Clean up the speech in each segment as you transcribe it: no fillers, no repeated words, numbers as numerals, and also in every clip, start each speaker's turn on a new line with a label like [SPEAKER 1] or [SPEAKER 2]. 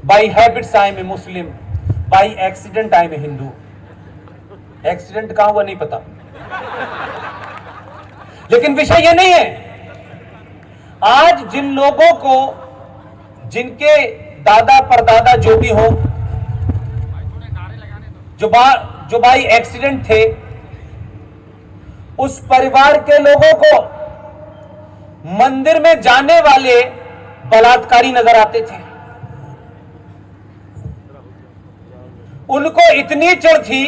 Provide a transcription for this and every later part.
[SPEAKER 1] By habits I am a Muslim, by accident I am a Hindu. Accident कहां हुआ नहीं पता, लेकिन विषय यह नहीं है। आज जिन लोगों को, जिनके दादा परदादा जो भी हो, जो बाई एक्सीडेंट थे, उस परिवार के लोगों को मंदिर में जाने वाले बलात्कारी नजर आते थे। उनको इतनी चिढ़ थी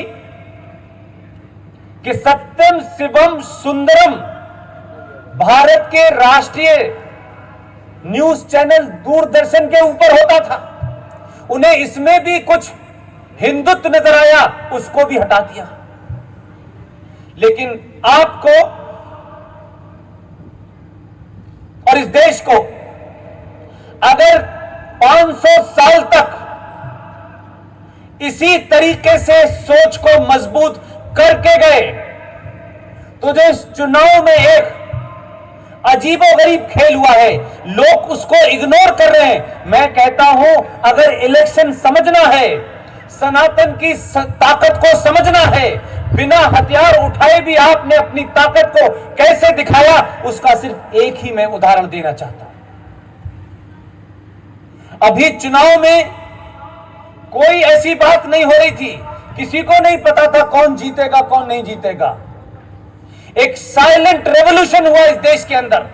[SPEAKER 1] कि सत्यम शिवम सुंदरम भारत के राष्ट्रीय न्यूज चैनल दूरदर्शन के ऊपर होता था। उन्हें इसमें भी कुछ हिंदुत्व नजर आया, उसको भी हटा दिया। लेकिन आपको और इस देश को अगर 500 साल तक इसी तरीके से सोच को मजबूत करके गए, तो जो इस चुनाव में एक अजीबोगरीब खेल हुआ है, लोग उसको इग्नोर कर रहे हैं। मैं कहता हूं, अगर इलेक्शन समझना है, सनातन की ताकत को समझना है, बिना हथियार उठाए भी आपने अपनी ताकत को कैसे दिखाया, उसका सिर्फ एक ही मैं उदाहरण देना चाहता हूं। अभी चुनाव में कोई ऐसी बात नहीं हो रही थी, किसी को नहीं पता था कौन जीतेगा कौन नहीं जीतेगा। एक साइलेंट रेवोल्यूशन हुआ इस देश के अंदर।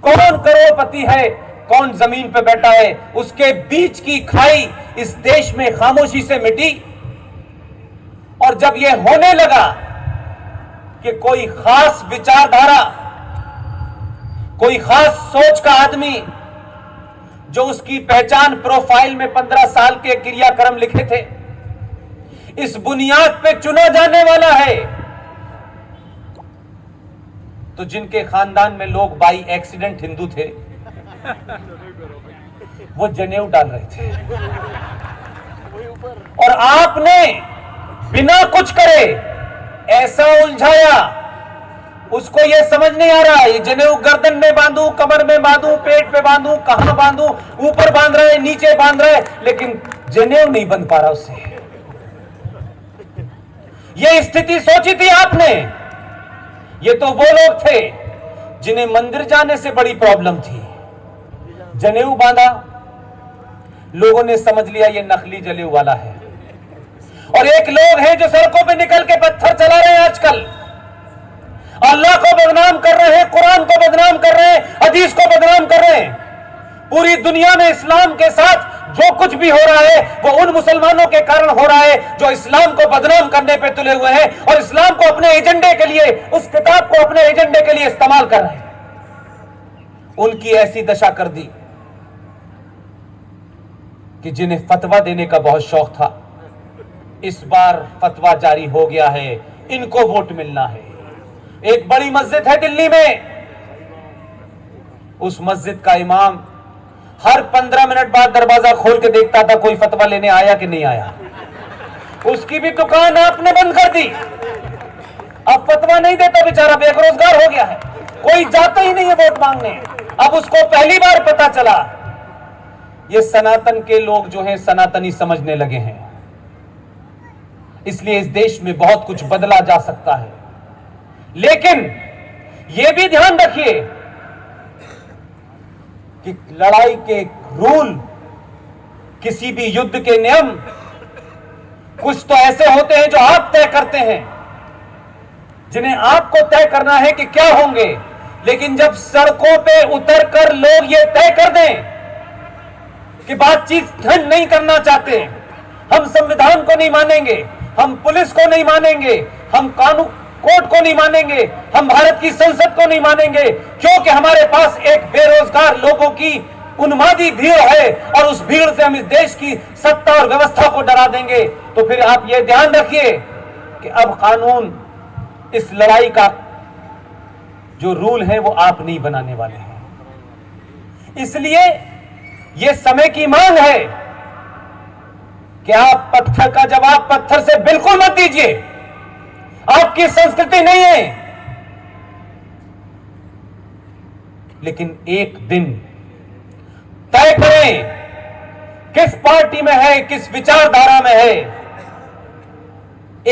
[SPEAKER 1] कौन करोड़पति है, कौन जमीन पे बैठा है, उसके बीच की खाई इस देश में खामोशी से मिटी। और जब यह होने लगा कि कोई खास विचारधारा, कोई खास सोच का आदमी, जो उसकी पहचान प्रोफाइल में 15 साल के क्रियाक्रम लिखे थे, इस बुनियाद पे चुना जाने वाला है, तो जिनके खानदान में लोग बाई एक्सीडेंट हिंदू थे, वो जनेऊ डाल रहे थे। और आपने बिना कुछ करे ऐसा उलझाया, उसको यह समझ नहीं आ रहा है जनेऊ गर्दन में बांधू, कमर में बांधू, पेट पे बांधू, कहां बांधू, ऊपर बांध रहे, नीचे बांध रहे, लेकिन जनेऊ नहीं बंध पा रहा उससे। यह स्थिति सोची थी आपने? ये तो वो लोग थे जिन्हें मंदिर जाने से बड़ी प्रॉब्लम थी, जनेऊ बांधा, लोगों ने समझ लिया ये नकली जनेऊ वाला है। और एक लोग हैं जो सड़कों पे निकल के पत्थर चला रहे हैं आजकल, अल्लाह को बदनाम कर रहे हैं, कुरान को बदनाम कर रहे हैं, हदीस को बदनाम कर रहे हैं। पूरी दुनिया में इस्लाम के साथ जो कुछ भी हो रहा है, वो उन मुसलमानों के कारण हो रहा है जो इस्लाम को बदनाम करने पे तुले हुए हैं और इस्लाम को अपने एजेंडे के लिए, उस किताब को अपने एजेंडे के लिए इस्तेमाल कर रहे हैं। उनकी ऐसी दशा कर दी कि जिन्हें फतवा देने का बहुत शौक था, इस बार फतवा जारी हो गया है, इनको वोट मिलना है। एक बड़ी मस्जिद है दिल्ली में, उस मस्जिद का इमाम हर 15 मिनट बाद दरवाजा खोल के देखता था कोई फतवा लेने आया कि नहीं आया। उसकी भी दुकान आपने बंद कर दी। अब फतवा नहीं देता, बेचारा बेरोजगार हो गया है, कोई जाता ही नहीं है वोट मांगने। अब उसको पहली बार पता चला ये सनातन के लोग जो हैं सनातनी समझने लगे हैं। इसलिए इस देश में बहुत कुछ बदला जा सकता है, लेकिन यह भी ध्यान रखिए कि लड़ाई के रूल, किसी भी युद्ध के नियम कुछ तो ऐसे होते हैं जो आप तय करते हैं, जिन्हें आपको तय करना है कि क्या होंगे। लेकिन जब सड़कों पे उतरकर लोग ये तय कर दें कि बातचीत नहीं करना चाहते, हम संविधान को नहीं मानेंगे, हम पुलिस को नहीं मानेंगे, हम कानून कोर्ट को नहीं मानेंगे, हम भारत की संसद को नहीं मानेंगे, क्योंकि हमारे पास एक बेरोजगार लोगों की उन्मादी भीड़ है और उस भीड़ से हम इस देश की सत्ता और व्यवस्था को डरा देंगे, तो फिर आप ये ध्यान रखिए कि अब कानून, इस लड़ाई का जो रूल है वो आप नहीं बनाने वाले हैं। इसलिए ये समय की मांग है कि आप पत्थर का जवाब पत्थर से बिल्कुल मत दीजिए, आपकी संस्कृति नहीं है। लेकिन एक दिन तय करें किस पार्टी में है, किस विचारधारा में है,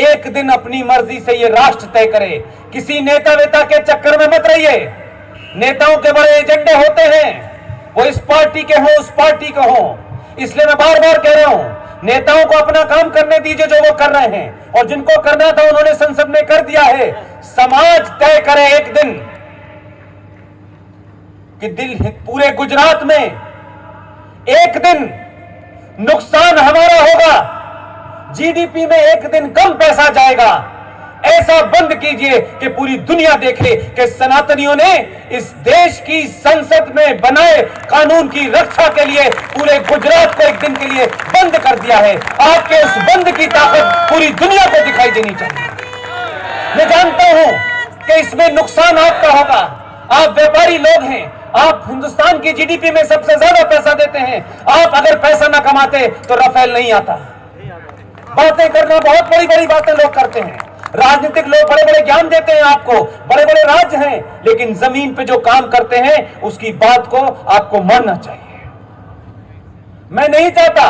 [SPEAKER 1] एक दिन अपनी मर्जी से ये राष्ट्र तय करे। किसी नेता वेता के चक्कर में मत रहिए। नेताओं के बड़े एजेंडे होते हैं, वो इस पार्टी के हों, उस पार्टी के हों। इसलिए मैं बार बार कह रहा हूं, नेताओं को अपना काम करने दीजिए जो वो कर रहे हैं, और जिनको करना था उन्होंने संसद में कर दिया है। समाज तय करे एक दिन कि पूरे गुजरात में एक दिन नुकसान हमारा होगा, जीडीपी में एक दिन कम पैसा जाएगा। ऐसा बंद कीजिए कि पूरी दुनिया देखे कि सनातनियों ने इस देश की संसद में बनाए कानून की रक्षा के लिए पूरे गुजरात को एक दिन के लिए बंद कर दिया है। आपके उस बंद की ताकत पूरी दुनिया को दिखाई देनी चाहिए। मैं जानता हूं कि इसमें नुकसान आपका होगा। आप व्यापारी लोग हैं, आप हिंदुस्तान की जीडीपी में सबसे ज्यादा पैसा देते हैं। आप अगर पैसा ना कमाते तो राफेल नहीं आता। बातें करना, बहुत बड़ी बड़ी बातें लोग करते हैं। राजनीतिक लोग बड़े बड़े ज्ञान देते हैं आपको, बड़े बड़े राज्य हैं, लेकिन जमीन पे जो काम करते हैं उसकी बात को आपको मानना चाहिए। मैं नहीं चाहता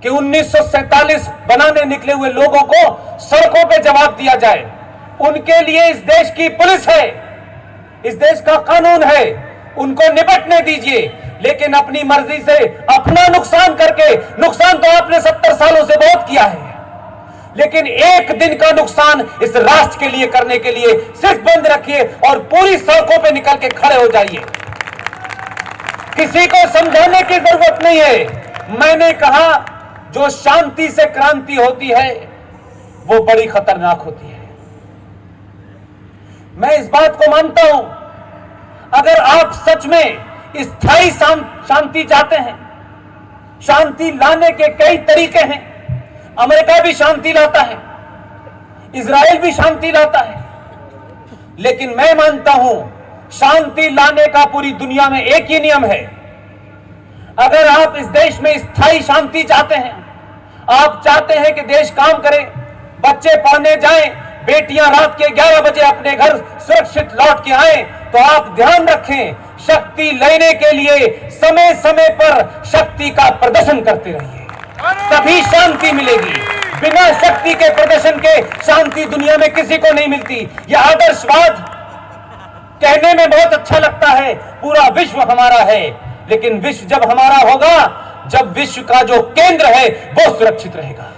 [SPEAKER 1] कि 1947 बनाने निकले हुए लोगों को सड़कों पे जवाब दिया जाए। उनके लिए इस देश की पुलिस है, इस देश का कानून है, उनको निपटने दीजिए। लेकिन अपनी मर्जी से अपना नुकसान करके, नुकसान तो आपने 70 सालों से बहुत किया है, लेकिन एक दिन का नुकसान इस राष्ट्र के लिए करने के लिए सिर्फ बंद रखिए और पूरी सड़कों पे निकल के खड़े हो जाइए। किसी को समझाने की जरूरत नहीं है। मैंने कहा, जो शांति से क्रांति होती है वो बड़ी खतरनाक होती है। मैं इस बात को मानता हूं, अगर आप सच में स्थायी शांति चाहते हैं, शांति लाने के कई तरीके हैं। अमेरिका भी शांति लाता है, इजराइल भी शांति लाता है, लेकिन मैं मानता हूं शांति लाने का पूरी दुनिया में एक ही नियम है। अगर आप इस देश में स्थायी शांति चाहते हैं, आप चाहते हैं कि देश काम करे, बच्चे पढ़ने जाएं, बेटियां रात के 11 बजे अपने घर सुरक्षित लौट के आएं, तो आप ध्यान रखें, शक्ति लेने के लिए समय समय पर शक्ति का प्रदर्शन करते रहिए, तभी शांति मिलेगी। बिना शक्ति के प्रदर्शन के शांति दुनिया में किसी को नहीं मिलती। यह आदर्शवाद कहने में बहुत अच्छा लगता है, पूरा विश्व हमारा है, लेकिन विश्व जब हमारा होगा, जब विश्व का जो केंद्र है वो सुरक्षित रहेगा।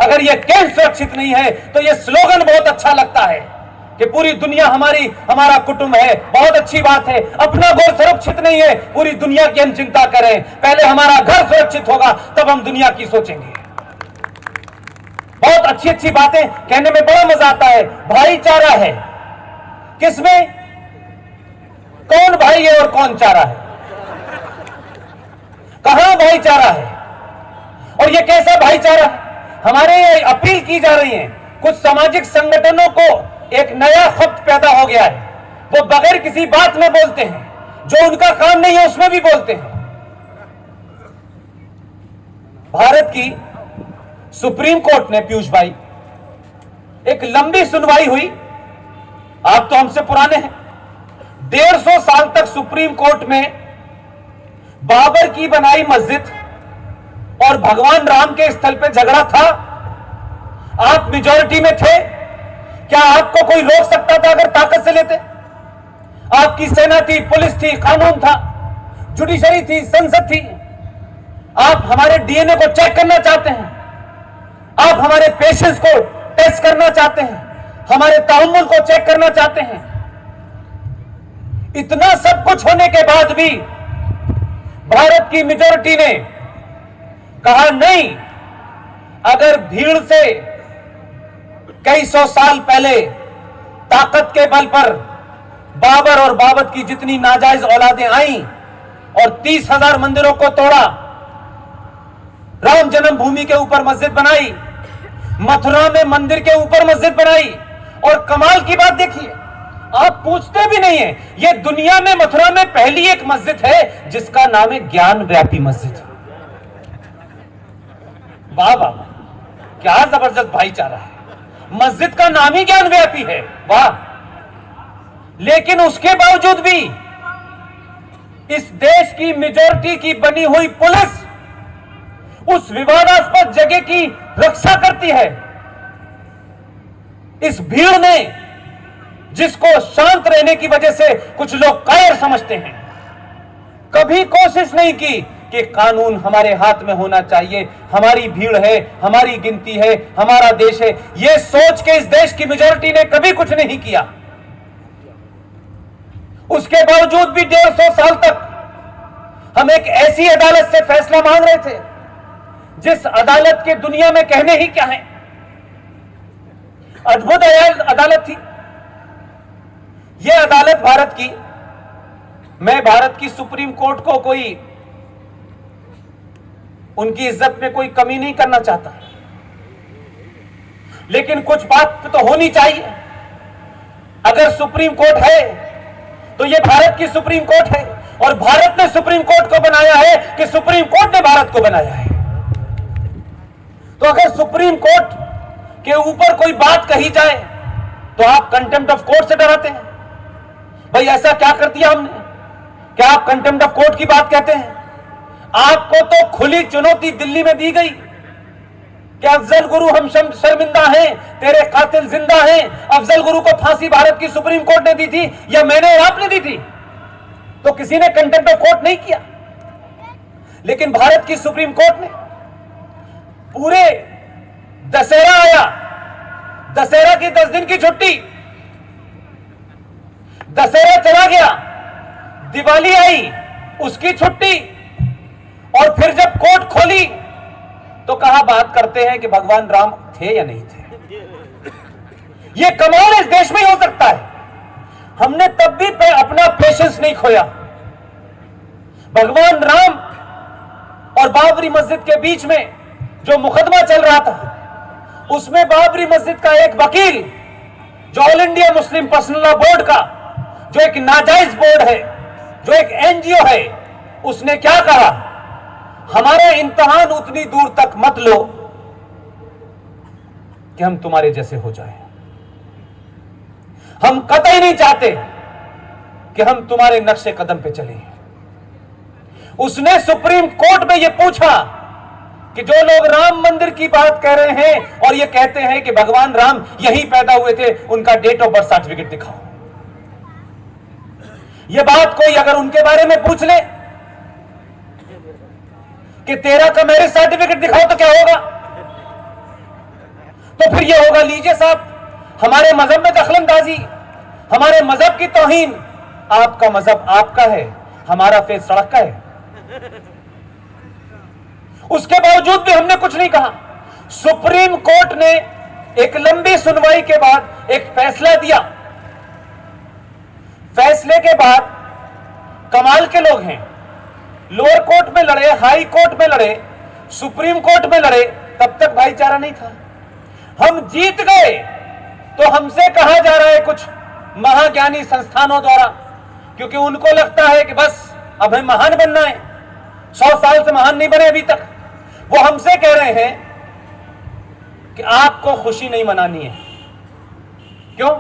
[SPEAKER 1] अगर यह केंद्र सुरक्षित नहीं है तो यह स्लोगन बहुत अच्छा लगता है कि पूरी दुनिया हमारा कुटुंब है, बहुत अच्छी बात है। अपना घर सुरक्षित नहीं है, पूरी दुनिया की हम चिंता करें। पहले हमारा घर सुरक्षित होगा तब हम दुनिया की सोचेंगे। बहुत अच्छी अच्छी बातें कहने में बड़ा मजा आता है। भाईचारा है, किसमें? कौन भाई है और कौन चारा है? कहां भाईचारा है? और यह कैसा भाईचारा है? हमारे ये अपील की जा रही है। कुछ सामाजिक संगठनों को एक नया शब्द पैदा हो गया है, वो बगैर किसी बात में बोलते हैं, जो उनका काम नहीं है उसमें भी बोलते हैं। भारत की सुप्रीम कोर्ट ने, पीयूष भाई, एक लंबी सुनवाई हुई। आप तो हमसे पुराने हैं। 150 साल तक सुप्रीम कोर्ट में बाबर की बनाई मस्जिद और भगवान राम के स्थल पे झगड़ा था। आप मेजॉरिटी में थे, क्या आपको कोई रोक सकता था अगर ताकत से लेते? आपकी सेना थी, पुलिस थी, कानून था, जुडिशरी थी, संसद थी। आप हमारे डीएनए को चेक करना चाहते हैं, आप हमारे पेशेंस को टेस्ट करना चाहते हैं, हमारे तहम्मुल को चेक करना चाहते हैं। इतना सब कुछ होने के बाद भी भारत की मेजॉरिटी ने कहा नहीं, अगर भीड़ से कई सौ साल पहले ताकत के बल पर बाबर और बाबत की जितनी नाजायज औलादें आईं और 30,000 मंदिरों को तोड़ा, राम जन्मभूमि के ऊपर मस्जिद बनाई, मथुरा में मंदिर के ऊपर मस्जिद बनाई, और कमाल की बात देखिए, आप पूछते भी नहीं है, यह दुनिया में मथुरा में पहली एक मस्जिद है जिसका नाम है ज्ञान व्यापी मस्जिद। वाह वाह, क्या जबरदस्त भाईचारा है। मस्जिद का नाम ही ज्ञान व्यापी है, वाह। लेकिन उसके बावजूद भी इस देश की मेजॉरिटी की बनी हुई पुलिस उस विवादास्पद जगह की रक्षा करती है। इस भीड़ ने, जिसको शांत रहने की वजह से कुछ लोग कायर समझते हैं, कभी कोशिश नहीं की कि कानून हमारे हाथ में होना चाहिए, हमारी भीड़ है, हमारी गिनती है, हमारा देश है। यह सोच के इस देश की मेजॉरिटी ने कभी कुछ नहीं किया। उसके बावजूद भी 150 साल तक हम एक ऐसी अदालत से फैसला मांग रहे थे जिस अदालत के दुनिया में कहने ही क्या है, अद्भुत अदालत थी यह अदालत भारत की। मैं भारत की सुप्रीम कोर्ट को कोई उनकी इज्जत में कोई कमी नहीं करना चाहता, लेकिन कुछ बात तो होनी चाहिए। अगर सुप्रीम कोर्ट है तो यह भारत की सुप्रीम कोर्ट है, और भारत ने सुप्रीम कोर्ट को बनाया है कि सुप्रीम कोर्ट ने भारत को बनाया है। तो अगर सुप्रीम कोर्ट के ऊपर कोई बात कही जाए तो आप कंटेम्प्ट ऑफ कोर्ट से डराते हैं। भाई ऐसा क्या कर दिया हमने, क्या आप कंटेम्प्ट ऑफ कोर्ट की बात कहते हैं? आपको तो खुली चुनौती दिल्ली में दी गई कि अफजल गुरु हम शर्मिंदा हैं, तेरे कातिल जिंदा हैं। अफजल गुरु को फांसी भारत की सुप्रीम कोर्ट ने दी थी या मैंने और आपने दी थी? तो किसी ने कंटेम्प्ट ऑफ कोर्ट नहीं किया। लेकिन भारत की सुप्रीम कोर्ट ने पूरे दशहरा आया, दशहरा की 10 दिन की छुट्टी, दशहरा चला गया, दिवाली आई उसकी छुट्टी, और फिर जब कोर्ट खोली तो कहा बात करते हैं कि भगवान राम थे या नहीं थे। यह कमाल इस देश में ही हो सकता है। हमने तब भी अपना पेशेंस नहीं खोया। भगवान राम और बाबरी मस्जिद के बीच में जो मुकदमा चल रहा था, उसमें बाबरी मस्जिद का एक वकील, जो all India Muslim personal law board का, जो एक नाजायज बोर्ड है, जो एक एनजीओ है, उसने क्या कहा, हमारा इम्तिहान उतनी दूर तक मत लो कि हम तुम्हारे जैसे हो जाएं। हम कतई नहीं चाहते कि हम तुम्हारे नक्शे कदम पे चलें। उसने सुप्रीम कोर्ट में यह पूछा कि जो लोग राम मंदिर की बात कह रहे हैं और ये कहते हैं कि भगवान राम यहीं पैदा हुए थे, उनका डेट ऑफ बर्थ सर्टिफिकेट दिखाओ। यह बात कोई अगर उनके बारे में पूछ ले कि तेरा का मैरिज सर्टिफिकेट दिखाओ तो क्या होगा? तो फिर यह होगा, लीजिए साहब, हमारे मजहब में दखलंदाजी, हमारे मजहब की तौहीन। आपका मजहब आपका है, हमारा फेस सड़क का है। उसके बावजूद भी हमने कुछ नहीं कहा। सुप्रीम कोर्ट ने एक लंबी सुनवाई के बाद एक फैसला दिया। फैसले के बाद कमाल के लोग हैं, लोअर कोर्ट में लड़े, हाई कोर्ट में लड़े, सुप्रीम कोर्ट में लड़े, तब तक भाईचारा नहीं था। हम जीत गए तो हमसे कहा जा रहा है कुछ महाज्ञानी संस्थानों द्वारा, क्योंकि उनको लगता है कि बस अब हमें महान बनना है। 100 साल से महान नहीं बने अभी तक। वो हमसे कह रहे हैं कि आपको खुशी नहीं मनानी है। क्यों?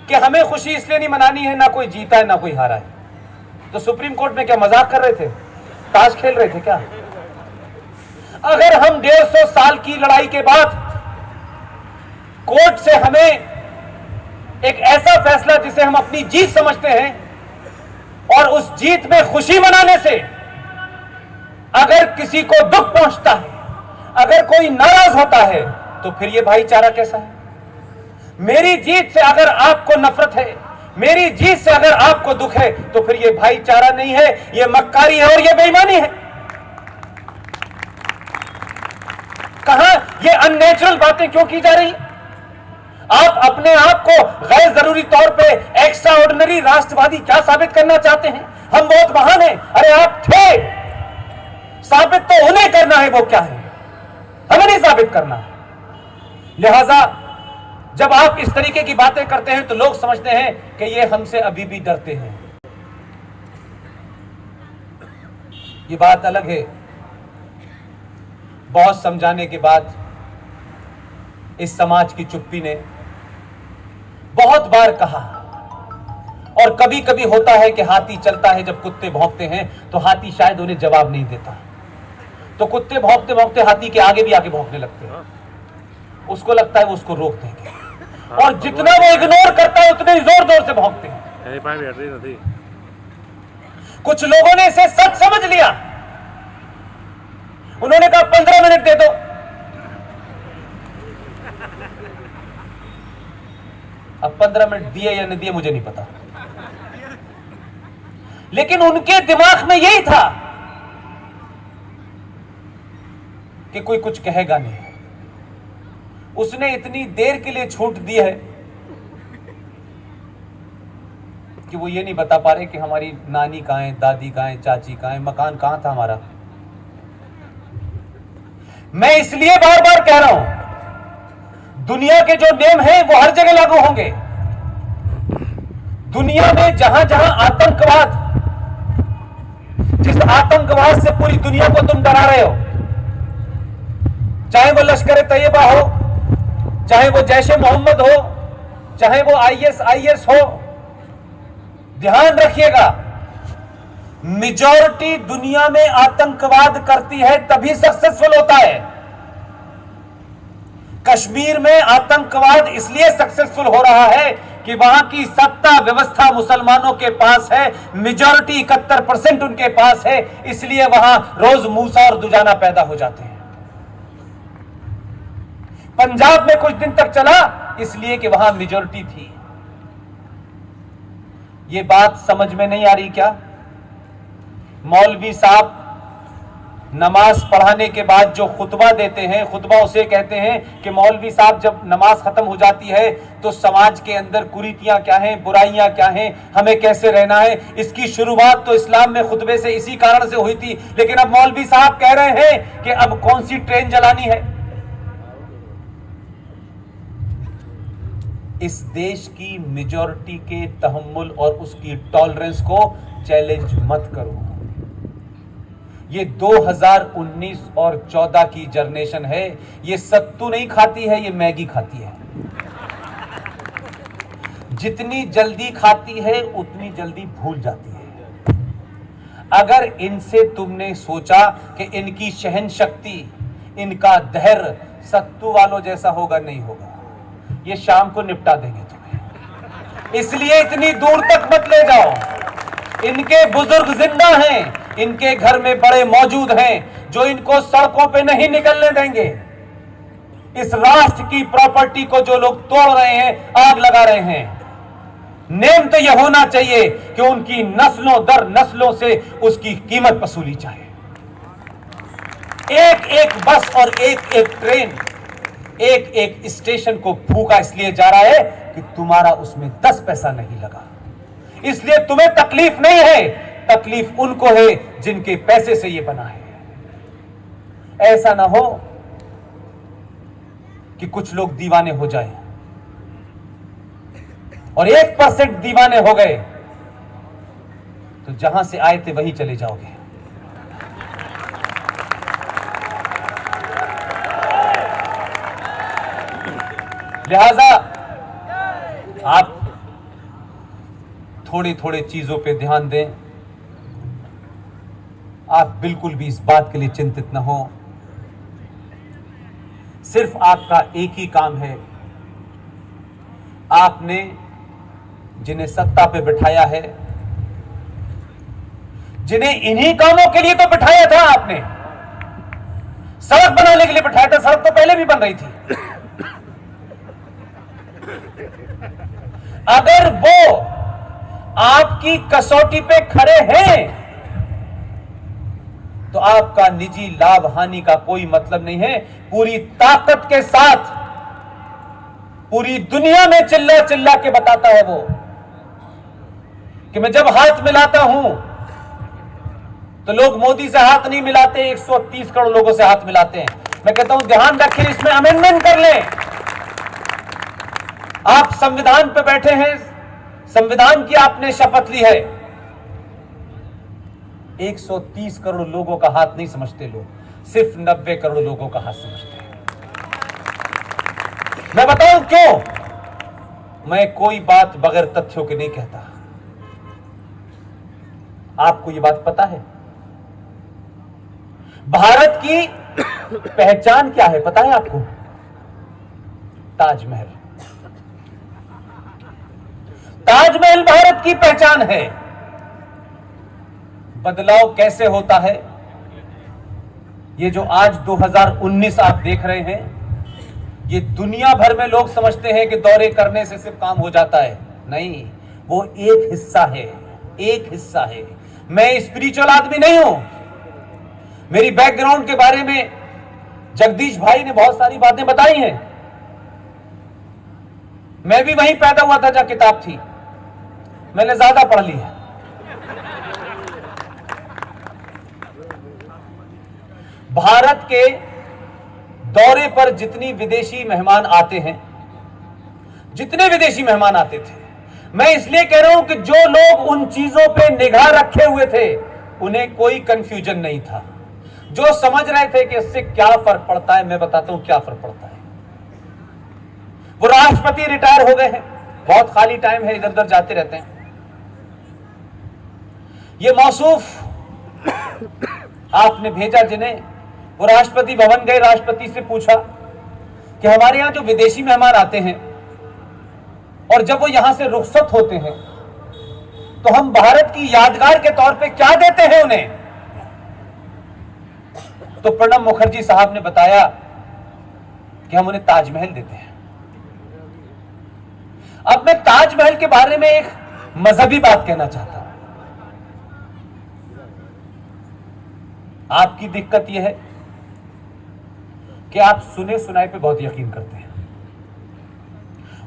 [SPEAKER 1] कि हमें खुशी इसलिए नहीं मनानी है, ना कोई जीता है ना कोई हारा है। तो सुप्रीम कोर्ट में क्या मजाक कर रहे थे, ताश खेल रहे थे क्या? अगर हम 150 साल की लड़ाई के बाद कोर्ट से हमें एक ऐसा फैसला जिसे हम अपनी जीत समझते हैं, और उस जीत में खुशी मनाने से अगर किसी को दुख पहुंचता है, अगर कोई नाराज होता है, तो फिर यह भाईचारा कैसा है? मेरी जीत से अगर आपको नफरत है, मेरी जीत से अगर आपको दुख है, तो फिर यह भाईचारा नहीं है, यह मक्कारी है और यह बेईमानी है। कहां ये अननेचुरल बातें क्यों की जा रही? आप अपने आप को गैर जरूरी तौर पे एक्स्ट्रा ऑर्डिनरी राष्ट्रवादी क्या साबित करना चाहते हैं? हम बहुत महान हैं। अरे आप थे, साबित तो उन्हें करना है, वो क्या है, हमें नहीं साबित करना। लिहाजा जब आप इस तरीके की बातें करते हैं तो लोग समझते हैं कि ये हमसे अभी भी डरते हैं। ये बात अलग है। बहुत समझाने के बाद इस समाज की चुप्पी ने बहुत बार कहा, और कभी कभी होता है कि हाथी चलता है जब कुत्ते भौंकते हैं, तो हाथी शायद उन्हें जवाब नहीं देता। तो कुत्ते भौंकते भौंकते हाथी के आगे भी आके भौंकने लगते हैं। उसको लगता है वो उसको रोक देंगे, और जितना वो इग्नोर करता है उतने जोर जोर से भौंकते हैं। कुछ लोगों ने इसे सच समझ लिया, उन्होंने कहा 15 मिनट दे दो। अब 15 मिनट दिए या नहीं दिए मुझे नहीं पता, लेकिन उनके दिमाग में यही था कि कोई कुछ कहेगा नहीं। उसने इतनी देर के लिए छूट दी है कि वो ये नहीं बता पा रहे कि हमारी नानी कहां है, दादी कहां है, चाची कहां है, मकान कहां था हमारा। मैं इसलिए बार बार कह रहा हूं, दुनिया के जो नियम हैं वो हर जगह लागू होंगे। दुनिया में जहां जहां आतंकवाद, जिस आतंकवाद से पूरी दुनिया को तुम डरा रहे हो, चाहे वो लश्कर तैयबा हो, चाहे वो जैश ए मोहम्मद हो, चाहे वो ISIS हो, ध्यान रखिएगा, मेजॉरिटी दुनिया में आतंकवाद करती है तभी सक्सेसफुल होता है। कश्मीर में आतंकवाद इसलिए सक्सेसफुल हो रहा है कि वहां की सत्ता व्यवस्था मुसलमानों के पास है, मेजॉरिटी 71% उनके पास है, इसलिए वहां रोज मूसा और दुजाना पैदा हो जाते हैं। पंजाब में कुछ दिन तक चला इसलिए कि वहां मेजॉरिटी थी। ये बात समझ में नहीं आ रही क्या? मौलवी साहब नमाज पढ़ाने के बाद जो खुतबा देते हैं, खुतबा उसे कहते हैं कि मौलवी साहब जब नमाज खत्म हो जाती है तो समाज के अंदर कुरीतियां क्या हैं, बुराइयां क्या हैं, हमें कैसे रहना है। इसकी शुरुआत तो इस्लाम में खुतबे से इसी कारण से हुई थी, लेकिन अब मौलवी साहब कह रहे हैं कि अब कौन सी ट्रेन जलानी है। इस देश की मेजॉरिटी के तहम्मुल और उसकी टॉलरेंस को चैलेंज मत करो। ये 2019 और 14 की जनरेशन है, ये सत्तू नहीं खाती है, ये मैगी खाती है। जितनी जल्दी खाती है उतनी जल्दी भूल जाती है। अगर इनसे तुमने सोचा कि इनकी सहन शक्ति, इनका धैर्य सत्तू वालों जैसा होगा, नहीं होगा। ये शाम को निपटा देंगे तुम्हें, इसलिए इतनी दूर तक मत ले जाओ। इनके बुजुर्ग जिंदा हैं, इनके घर में बड़े मौजूद हैं जो इनको सड़कों पे नहीं निकलने देंगे। इस राष्ट्र की प्रॉपर्टी को जो लोग तोड़ रहे हैं, आग लगा रहे हैं, नेम तो यह होना चाहिए कि उनकी नस्लों दर नस्लों से उसकी कीमत वसूली जाए। एक एक बस और एक एक ट्रेन, एक एक स्टेशन को फूका इसलिए जा रहा है कि तुम्हारा उसमें 10 पैसा नहीं लगा। इसलिए तुम्हें तकलीफ नहीं है, तकलीफ उनको है जिनके पैसे से ये बना है। ऐसा ना हो कि कुछ लोग दीवाने हो जाएं, और 1% दीवाने हो गए तो जहां से आए थे वहीं चले जाओगे। लिहाजा आप थोड़ी थोड़ी चीजों पे ध्यान दें। आप बिल्कुल भी इस बात के लिए चिंतित न हो। सिर्फ आपका एक ही काम है, आपने जिन्हें सत्ता पे बिठाया है, जिन्हें इन्हीं कामों के लिए तो बिठाया था, आपने सड़क बनाने के लिए बिठाया था। सड़क तो पहले भी बन रही थी। अगर वो आपकी कसौटी पे खड़े हैं तो आपका निजी लाभ हानि का कोई मतलब नहीं है। पूरी ताकत के साथ पूरी दुनिया में चिल्ला चिल्ला के बताता है वो कि मैं जब हाथ मिलाता हूं तो लोग मोदी से हाथ नहीं मिलाते, 130 करोड़ लोगों से हाथ मिलाते हैं। मैं कहता हूं ध्यान रखें, इसमें अमेंडमेंट कर लें। आप संविधान पे बैठे हैं, संविधान की आपने शपथ ली है। 130 करोड़ लोगों का हाथ नहीं समझते लोग, सिर्फ 90 करोड़ लोगों का हाथ समझते हैं। मैं बताऊं क्यों? मैं कोई बात बगैर तथ्यों के नहीं कहता। आपको यह बात पता है, भारत की पहचान क्या है पता है आपको? ताजमहल। ताजमहल भारत की पहचान है। बदलाव कैसे होता है? ये जो आज 2019 आप देख रहे हैं, ये दुनिया भर में लोग समझते हैं कि दौरे करने से सिर्फ काम हो जाता है। नहीं, वो एक हिस्सा है, एक हिस्सा है। मैं स्पिरिचुअल आदमी नहीं हूं। मेरी बैकग्राउंड के बारे में जगदीश भाई ने बहुत सारी बातें बताई हैं। मैं भी वहीं पैदा हुआ था जहां किताब थी। मैंने ज्यादा पढ़ ली है। भारत के दौरे पर जितनी विदेशी मेहमान आते हैं, जितने विदेशी मेहमान आते थे, मैं इसलिए कह रहा हूं कि जो लोग उन चीजों पे निगाह रखे हुए थे उन्हें कोई कंफ्यूजन नहीं था। जो समझ रहे थे कि इससे क्या फर्क पड़ता है, मैं बताता हूं क्या फर्क पड़ता है। वो राष्ट्रपति रिटायर हो गए हैं, बहुत खाली टाइम है, इधर उधर जाते रहते हैं। ये मौसूफ आपने भेजा जिन्हें, वो राष्ट्रपति भवन गए, राष्ट्रपति से पूछा कि हमारे यहां जो विदेशी मेहमान आते हैं और जब वो यहां से रुखसत होते हैं तो हम भारत की यादगार के तौर पे क्या देते हैं उन्हें? तो प्रणब मुखर्जी साहब ने बताया कि हम उन्हें ताजमहल देते हैं। अब मैं ताजमहल के बारे में एक मजहबी बात कहना चाहता हूं। आपकी दिक्कत यह है कि आप सुने सुनाए पे बहुत यकीन करते हैं